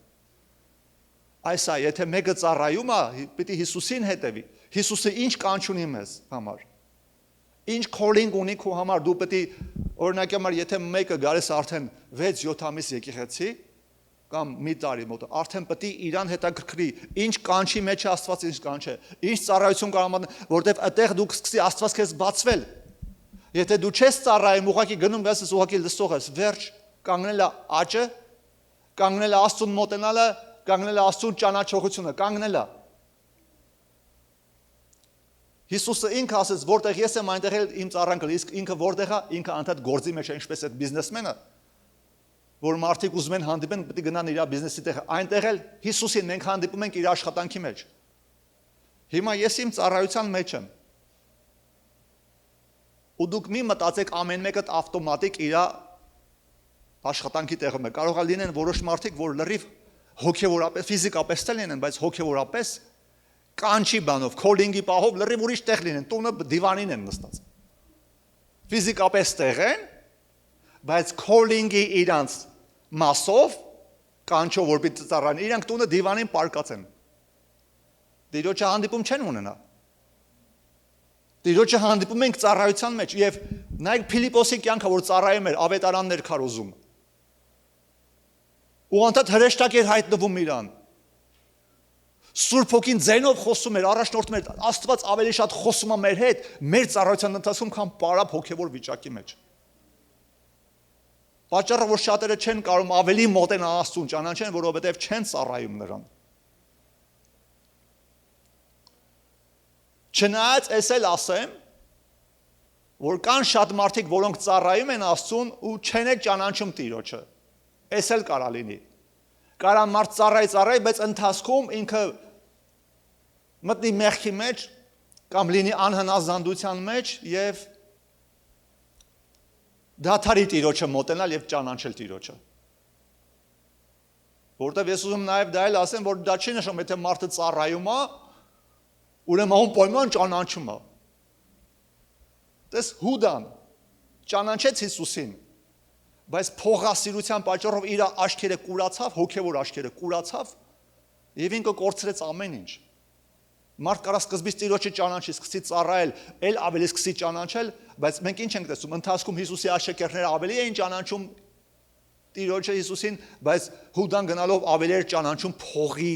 Այսա, եթե մեկը ծառայում է, պիտի Հիսուսին հետևի։ Հիսուսը ինչ կանչ ունի մեզ համար։ Ինչ calling ունի քո համար, դու պիտի օրինակ համար, եթե մեկը գալիս արդեն 6-7 ամիս եկեղեցի, կամ մի տարի մոտ, արդեն պիտի իրան հետաքրքրի, ինչ կանչի մեջ է Աստված, ինչ կանչ է, ինչ ծառայություն կարող է, որտեվ այդտեղ դու սկսի Աստված քեզ բացվել։ Եթե դու չես ծառայում, ուղղակի գնում ես, ուղղակի լսող ես, վերջ, կանգնել է աճը, կանգնել է Աստծուն մոտենալը, կանգնել է Աստծուն ճանաչողությունը, կանգնել է։ Հիսուսը ինքը ասեց, որտեղ ես եմ, այնտեղ էլ իմ ծառան կլի, իսկ ինքը որտեղ է, ինքը անդադ գործի մեջ է, ինչպես այդ բիզնեսմենը, որ մարդիկ ուզում են հանդիպեն, պետք է գնան իր բիզնեսի տեղը, այնտեղ էլ Հիսուսին մենք հանդիպում ենք իր աշխատանքի մեջ։ Հիմա ես իմ ծառայության մեջ եմ։ Ու դուք մի մտածեք ամեն մեկը ավտոմատիկ իր աշխատանքի տեղում է։ Կարող է լինեն որոշ մարդիկ, որ լրիվ հոգևորապես, ֆիզիկապես լինեն, բայց հոգևորապես կանչի բանով, քոլինգի պահով լրիվ ուրիշ տեղ լինեն, տունը դիվանին են նստած։ Ֆիզիկապես տեղ են, բայց քոլինգի իրանց մասով կանչով որ պիտի ծառան, իրանք տունը դիվանին պարկած են։ Տիրոջը հանդիպում չեն ունենա։ Տիրոջը հանդիպում ենք ծառայության մեջ եւ նայեք Փիլիպոսի կյանքը որ ծառայում էր ավետարաններ քարոզում։ Ու անդադ հրեշտակ էր հայտնվում իրան։ Սուրբ Հոգին ձայնով խոսում էր, առաջնորդում էր, Աստված ավելի շատ խոսում է մեր հետ, մեր ծառայության ընթացքում, քան պարապ հոգևոր վիճակի մեջ։ Պատճառը որ շատերը չեն կարող ավելի մոտենալ Աստծուն ճանաչեն, որովհետև չեն ծառայում նրան։ Չնայած ես էլ ասեմ, որ կան շատ մարդիկ, որոնք ծառայում են Աստծուն ու չեն էլ ճանաչում Տիրոջը։ Ես էլ կարա լինի։ Կարա մարդ ծառայ, բայց ընթացքում ինքը մտնի մեղքի մեջ կամ լինի անհնազանդության մեջ եւ դադարի Տիրոջը մոտենալ եւ ճանաչել Տիրոջը։ Որտեւ ես ուզում նաեւ դա էլ ասեմ, որ դա չի նշում, եթե մարդը ծառայում է, ուրեմն ում պայման ճանաչում է։ Դες Հուդան ճանաչեց Հիսուսին, բայց փողասիրության պատճառով իր աչքերը կուրացավ, հոգևոր աչքերը կուրացավ եւ ինքը կորցրեց ամեն ինչ։ Մարդ կարա սկզբից Տիրոջը ճանաչի, սկսի ծառայել, ել ավելի սկսի ճանաչել, բայց մենք ինչ ենք տեսնում, ընթացքում Հիսուսի աշակերտները ավելի էին ճանաչում Տիրոջը Հիսուսին, բայց Հուդան գնալով ավելի էր ճանաչում փողի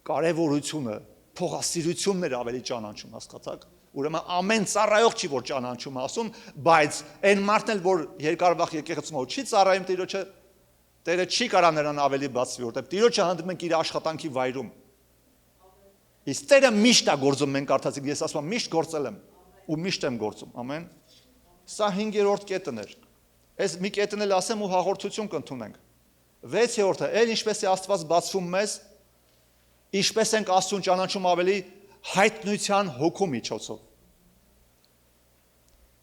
կարևորությունը, փողասիրությունն էր ավելի ճանաչում, հասկացաք։ Ուրեմն ամեն ծառայող չի որ ճանաչում ասում, բայց այն մարդն էլ որ երկար վաղ եկեղեցում չի ծառայում Տիրոջը, Տերը չի կարա նրան ավելի բացվի, որտեղ Տիրոջը հանդիպում ենք իր աշխատանքի վայրում։ Իսկ Տերը միշտ է գործում, մենք կարդացինք, ես ասում եմ միշտ գործել եմ ու միշտ եմ գործում, ամեն։ Սա 5-րդ կետն էր։ Այս մի կետն էլ ասեմ ու հաղորդություն կընդունենք։ 6-րդը, ել ինչպես է Աստված բացվում մեզ, ինչպես ենք Աստծուն ճանաչում ավելի հայտնության հոգու միջոցով։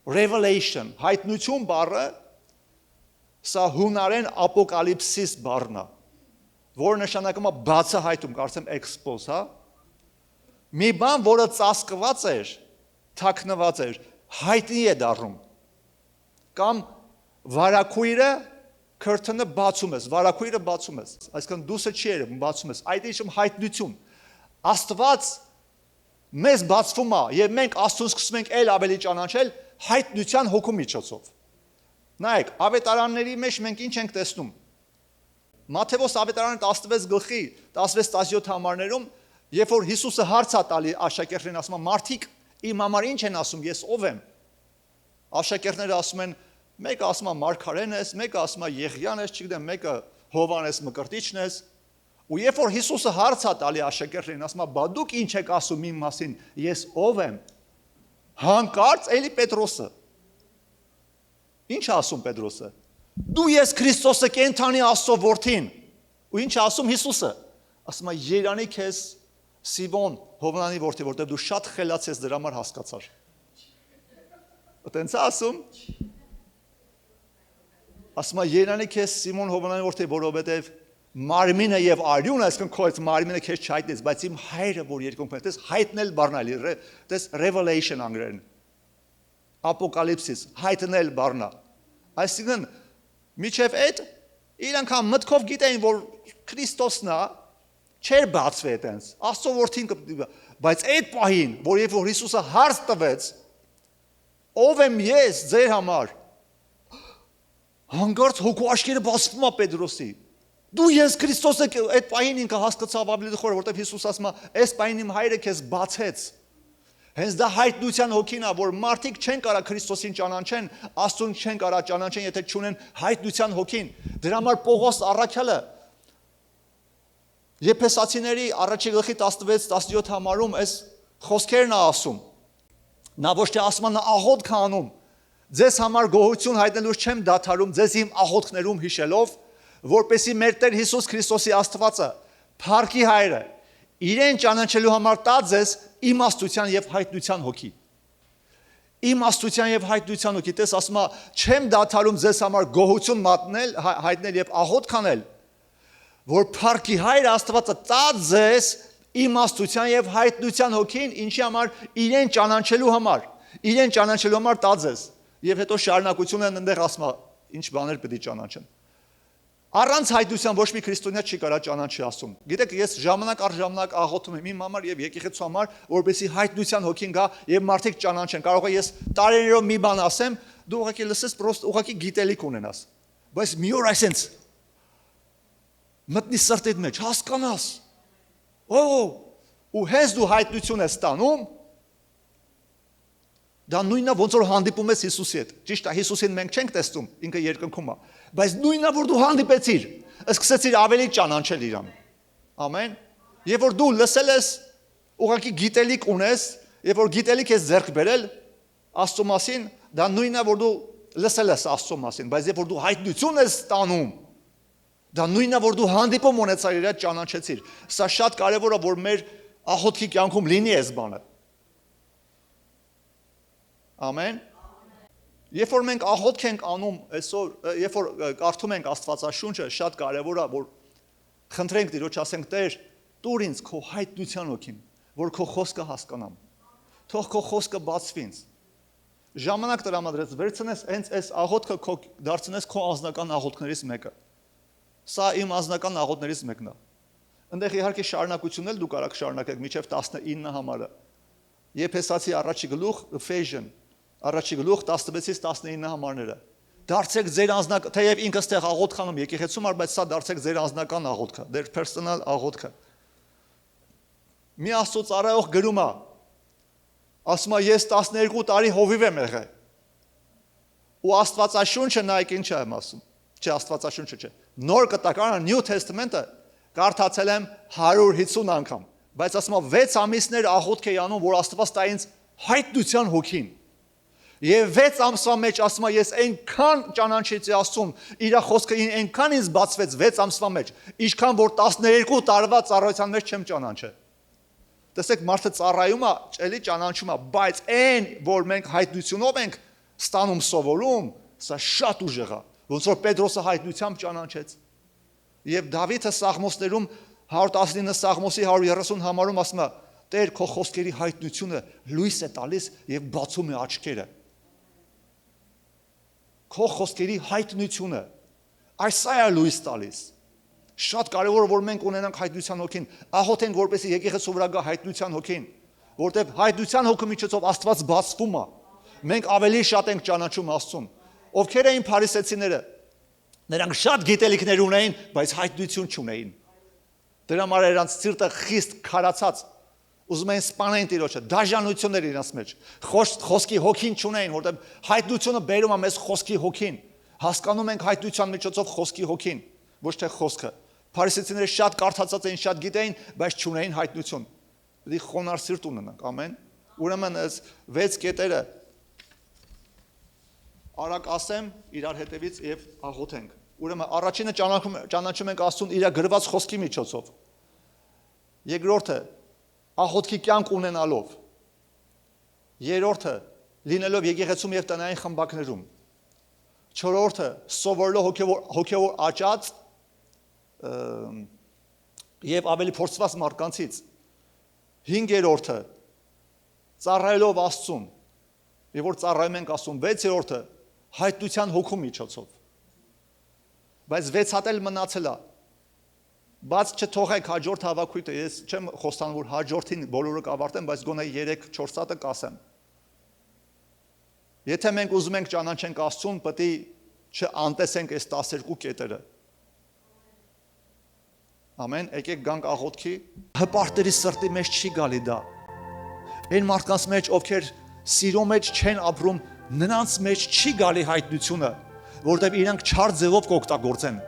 Revelation, հայտնություն բառը սա հունարեն ապոկալիպսիս բառն է, որը նշանակում է բացահայտում, կարծեմ expose, հա։ Մի բան, որը ծածկված էր, թաքնված էր, հայտնի է դառնում։ Կամ վարակույրը curtain-ը բացում ես, վարակույրը բացում ես, այսինքն դուսը չի երևում, բացում ես, այդ ինչ հայտնություն։ Աստված մեզ բացվում է եւ մենք Աստծուն սկսում ենք ել ավելի ճանաչել հայտնության հոգու միջոցով։ Նայեք, ավետարանների մեջ մենք ինչ ենք տեսնում։ Մատթեոս ավետարանը 16 գլխի 16-17 համարներում, երբ որ Հիսուսը հարց է տալի աշակերտներին, ասում է. «Մարդիկ իմ համար ինչ են ասում, ես ով եմ»։ Աշակերտները ասում են. «Մեկը ասում է Մարգարեն ես, մեկը ասում է Եղիան ես, չգիտեմ, մեկը Հովհաննես Մկրտիչն ես»։ Ու երբ որ Հիսուսը հարց է տալի աշակերտներին, ասում է. «Բա դուք ինչ եք ասում իմ մասին, ես ով եմ»։ Հանկարծ էլի Պետրոսը։ Ինչ ասում Պետրոսը։ Դու ես Քրիստոսը կենթանի Աստծո որդին։ Ու ինչ ասում Հիսուսը։ Ասում է. «Երանի քեզ Սիմոն, Հովնանի որդի, որտեղ դու շատ խելաց ես դրա համար հասկացար»։ Այդտենց ասում։ Ասում է. «Երանի քեզ Սիմոն Հովնանի որդի, որովհետև մարմինը եւ արյունը, այսինքն քո այդ մարմինը քեզ չհայտնեց, բայց իմ հայրը, որ երկնքում է, դες հայտնել բառնալի, դες revelation անգրեն։ Ապոկալիպսիս, հայտնել բառնա։ Այսինքն միջև այդ իրանք մտքով գիտեին, որ Քրիստոսն է, չէր բացվի այտենց։ Աստծո որդին բայց այդ պահին, որ երբ որ Հիսուսը հարց տվեց, ով եմ ես ձեր համար, հանկարծ հոգու աչքերը բացվում է Պետրոսի։ Դու ես Քրիստոս եք, այդ պահին ինքը հասկացավ ավելի խորը, որտեղ Հիսուս ասում է, այս պահին իմ հայրը քեզ բացեց։ Հենց դա հայտնության հոգին է, որ մարդիկ չեն կարա Քրիստոսին ճանաչեն, Աստծուն չեն կարա ճանաչեն, եթե չունեն հայտնության հոգին։ Դրա համար Պողոս առաքյալը Եփեսացիների առաջի գլխի 16-17 համարում այս խոսքերն է ասում։ Նա ոչ թե ասում է նա աղոթք է անում։ Ձեզ համար գոհություն հայտնելուց չեմ դադարում, ձեզ իմ աղոթքներում հիշելով, որպեսզի մեր Տեր Հիսուս Քրիստոսի Աստվածը, Փառքի Հայրը, իրեն ճանաչելու համար տա ձեզ իմաստության եւ հայտնության հոգի։ Իմաստության եւ հայտնության հոգի, տես ասում է, չեմ դադարում ձեզ համար գոհություն մատնել, հայտնել եւ աղոթք անել, որ Փառքի Հայրը Աստվածը տա ձեզ իմաստության եւ հայտնության հոգին, ինչի համար իրեն ճանաչելու համար տա ձեզ։ Եվ հետո շարունակությունը այնտեղ ասում է, ինչ բաներ պետք է ճանաչեն։ Առանց հայտնության ոչ մի քրիստոնյա չի կարա ճանաչի Աստծուն։ Գիտեք, ես ժամանակ առ ժամանակ աղոթում եմ իմ համար եւ եկեղեցու համար, որպեսզի հայտնության հոգին գա եւ մարդիկ ճանաչեն։ Կարող է ես տարիներով մի բան ասեմ, դու ուղղակի լսես, պրոստ ուղղակի գիտելիք ունենաս։ Բայց մի օր այսենց մտնի սրտիդ մեջ, հասկանաս։ Ու հենց դու հայտնություն ես ստանում, դա նույնն է ոնց որ հանդիպում ես Հիսուսի հետ։ Ճիշտ է, Հիսուսին մենք չենք տեսնում, ինքը երկնքում է, բայց նույնն է որ դու հանդիպեցիր, սկսեցիր ավելի ճանաչել իրան։ Ամեն։ Երբ որ դու լսել ես, ուղղակի գիտելիք ունես, երբ որ գիտելիք ես ձեռք բերել Աստծո մասին, դա նույնն է որ դու լսել ես Աստծո մասին, բայց երբ որ դու հայտնություն ես ստանում, դա նույնն է որ դու հանդիպում ունեցար իր հետ ճանաչեցիր։ Սա շատ կարևոր է որ մեր աղոթքի կյանքում լինի այս բանը։ Ամեն։ Երբ որ մենք աղոթք ենք անում այսօր, երբ որ կարդում ենք Աստվածաշունչը, շատ կարևոր է որ խնդրենք Տիրոջ, ասենք Տեր, տուր ինձ քո հայտնության հոգին, որ քո խոսքը հասկանամ։ Թող քո խոսքը բացվի ինձ։ Ժամանակ տրամադրես, վերցնես հենց այս աղոթքը քո դարձնես քո անձնական աղոթքներից մեկը։ Սա իմ անձնական աղոթներից մեկն է։ Այնտեղ իհարկե շարունակությունն էլ դու կարող շարունակեք մինչև 19 համարը։ Եփեսացի առաջի գլուխ, Ephesians առաջի գլուխ 16-ից 19 համարները։ Դարձեք ձեր անձնական, թեև ինքը ստեղ աղոթքանում եկեղեցում ար, բայց սա դարձեք ձեր անձնական աղոթքը, their personal աղոթքը։ Մի Աստծո ծառայող գրում է, ասում է ես 12 տարի հովիվ եմ եղել։ Ու Աստվածաշունչը նայեք ինչ եմ ասում։ Չէ, Աստվածաշունչը չէ։ Նոր կտակարանը New Testament-ը կարդացել եմ 150 անգամ, բայց ասում է 6 ամիսներ աղոթք էի անում, որ Աստված տա ինձ հայտնության հոգին։ Եվ 6 ամսվա մեջ ասում է ես այնքան ճանաչեցի Աստծուն, իր խոսքը այնքան ինձ բացվեց 6 ամսվա մեջ, ինչքան որ 12 տարվա ծառայության մեջ չեմ ճանաչել։ Տեսեք, մարդը ծառայում է, էլի ճանաչում է, բայց այն, որ մենք հայտնությունով ենք ստանում սովորում, սա շատ ուժեղ է, ոնց որ Պետրոսը հայտնությամբ ճանաչեց։ Եվ Դավիթը Սաղմոսներում 119 Սաղմոսի 130 համարում ասում է. Տեր քո խոսքերի հայտնությունը լույս է տալիս եւ բացում է աչքերը։ Քո խոսքերի հայտնությունը այս է լույս տալիս։ Շատ կարևոր է որ մենք ունենանք հայտնության հոգին, աղոթենք որպեսզի եկեղեցու վրա գա հայտնության հոգին, որտեղ հայտնության հոգու միջոցով Աստված բացվում է։ Մենք ավելի շատ ենք ճանաչում Աստծուն։ Ովքեր էին փարիսեցիները։ Նրանք շատ գիտելիքներ ունեին, բայց հայտնություն չունեին։ Դրա համար նրանց սիրտը խիստ քարացած, ուզում էին սպանեն Տիրոջը, դաժանություններ իրենց մեջ, խոսքի հոգին չունեին, որտեղ հայտնությունը բերում է մեզ խոսքի հոգին։ Հասկանում ենք հայտնության միջոցով խոսքի հոգին, ոչ թե խոսքը։ Փարիսեցիները շատ կարդացած էին, շատ գիտեին, բայց չունեին հայտնություն։ Պետք է խոնարհ սիրտ ունենանք, ամեն։ Ուրեմն այս 6 կետերը արագ ասեմ իրար հետևից եւ աղոթենք։ Ուրեմն առաջինը ճանաչում ենք Աստծուն իր գրված խոսքի միջոցով։ Երկրորդը աղոթքի կյանք ունենալով։ Երրորդը լինելով եկեղեցում եւ տնային խմբակներում։ Չորրորդը սովորելով հոգեոր աճած եւ ավելի փորձված մարդկանցից։ Հինգերորդը ծառայելով Աստծուն։ Եվ որ ծառայում ենք Աստծուն, 6-րդը հայտնության հոգու միջոցով։ Բայց 6 հատ էլ մնացել է։ Բայց չթողեք հաջորդ հավաքույթը, ես չեմ խոստանում, որ հաջորդին բոլորը կավարտեն, բայց գոնե 3-4 հատը կասեմ։ Եթե մենք ուզում ենք ճանաչենք Աստծուն, պետք է չանտեսենք այս 12 կետերը։ Ամեն, եկեք գանք աղոթքի։ Հպարտերի սրտի մեջ չի գալի դա։ Այն մարդկանց մեջ, ովքեր սիրո մեջ չեն ապրում, նրանց մեջ չի գալի հայտնությունը, որտեղ իրենք չար ձևով կօգտագործեն։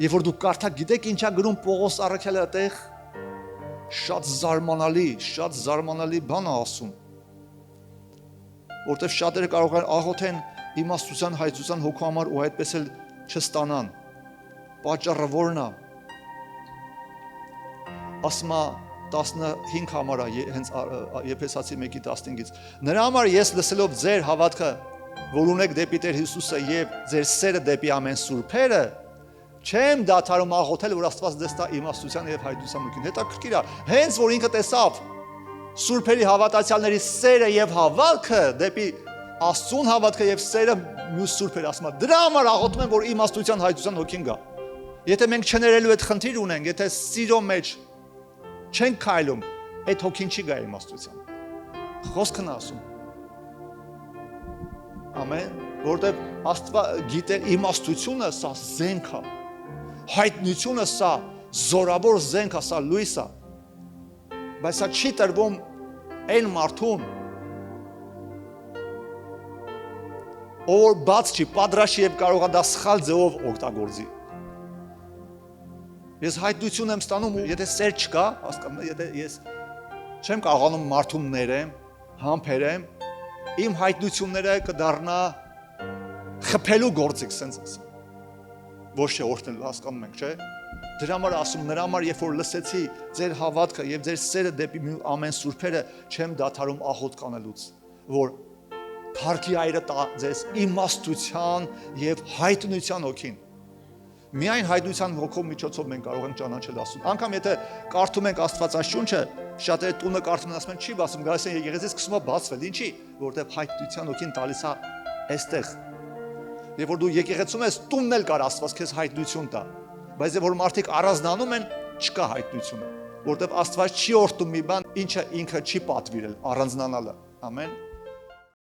Եվ որ դուք կարդաք, գիտեք ինչա գրում Պողոս առաքյալը այդտեղ, շատ զարմանալի բան է ասում։ Որտեղ շատերը կարող են աղոթեն իմաստության, հայծության հոգու համար ու այդպես էլ չստանան։ Պատճառը ո՞րն է։ Ասում է 15 համարը հենց Եփեսացի 1:15-ից։ Նրա համար ես լսելով ձեր հավատքը, որ ունեք դեպի Տեր Հիսուսը եւ ձեր սերը դեպի ամեն սուրբերը, չեմ դադարում աղոթել, որ Աստված ձեզ տա իմաստության եւ հայտնության ուղին։ Հետաքրքիր է, հենց որ ինքը տեսավ սուրբերի հավատացյալների սերը եւ հավատքը դեպի Աստծուն հավատքը եւ սերը մյուս սուրբեր, ասում է, դրա համար աղոթում եմ, որ իմաստության հայտնության հոգին գա։ Եթե մենք չներելու այդ խնդիր ունենք, եթե սիրո մեջ չենք քայլում, այդ հոգին չի գա իմաստության։ Խոսքն ասում։ Ամեն, որտեղ Աստված գիտե իմաստությունը սա զենք է։ Հայտնությունը սա զորավոր զենք է, սա լույս է։ Բայց սա չի տրվում այն մարդուն, ով բաց չի, պատրաստ եւ կարող է դա սխալ ձևով օգտագործի։ Ես հայտնություն եմ ստանում, եթե սեր չկա, հասկանում, եթե ես չեմ կարողանում մարդուն ներեմ, համբերեմ, իմ հայտնությունները կդառնա խփելու գործիք, սենց ասեմ։ Ոչ թե օրհնելու, հասկանում եք, չէ՞։ Դրա համար ասում, նրա համար երբ որ լսեցի ձեր հավատքը եւ ձեր սերը դեպի ամեն սուրբերը, չեմ դադարում աղոթք անելուց, որ Փառքի Հայրը տա ձեզ իմաստության եւ հայտնության հոգին։ Միայն հայտնության հոգով միջոցով մենք կարող ենք ճանաչել Աստծուն։ Անկամ եթե կարդում ենք Աստվածաշունչը, շատերը տունը կարդում են, ասում են, չի բացում, գալիս են եկեղեցից սկսում է բացվել։ Ինչի՞, որտեղ հայտնության հոգին տալիս է այստեղ։ Եվ որ դու եկեղեցում ես, տունն էլ կար Աստված քեզ հայտնություն տա։ Բայց որ մարդիկ առանձնանում են, չկա հայտնությունը, որտեղ Աստված չի օրհնում մի բան, ինչը ինքը չի պատվիրել, առանձնանալը։ Ամեն։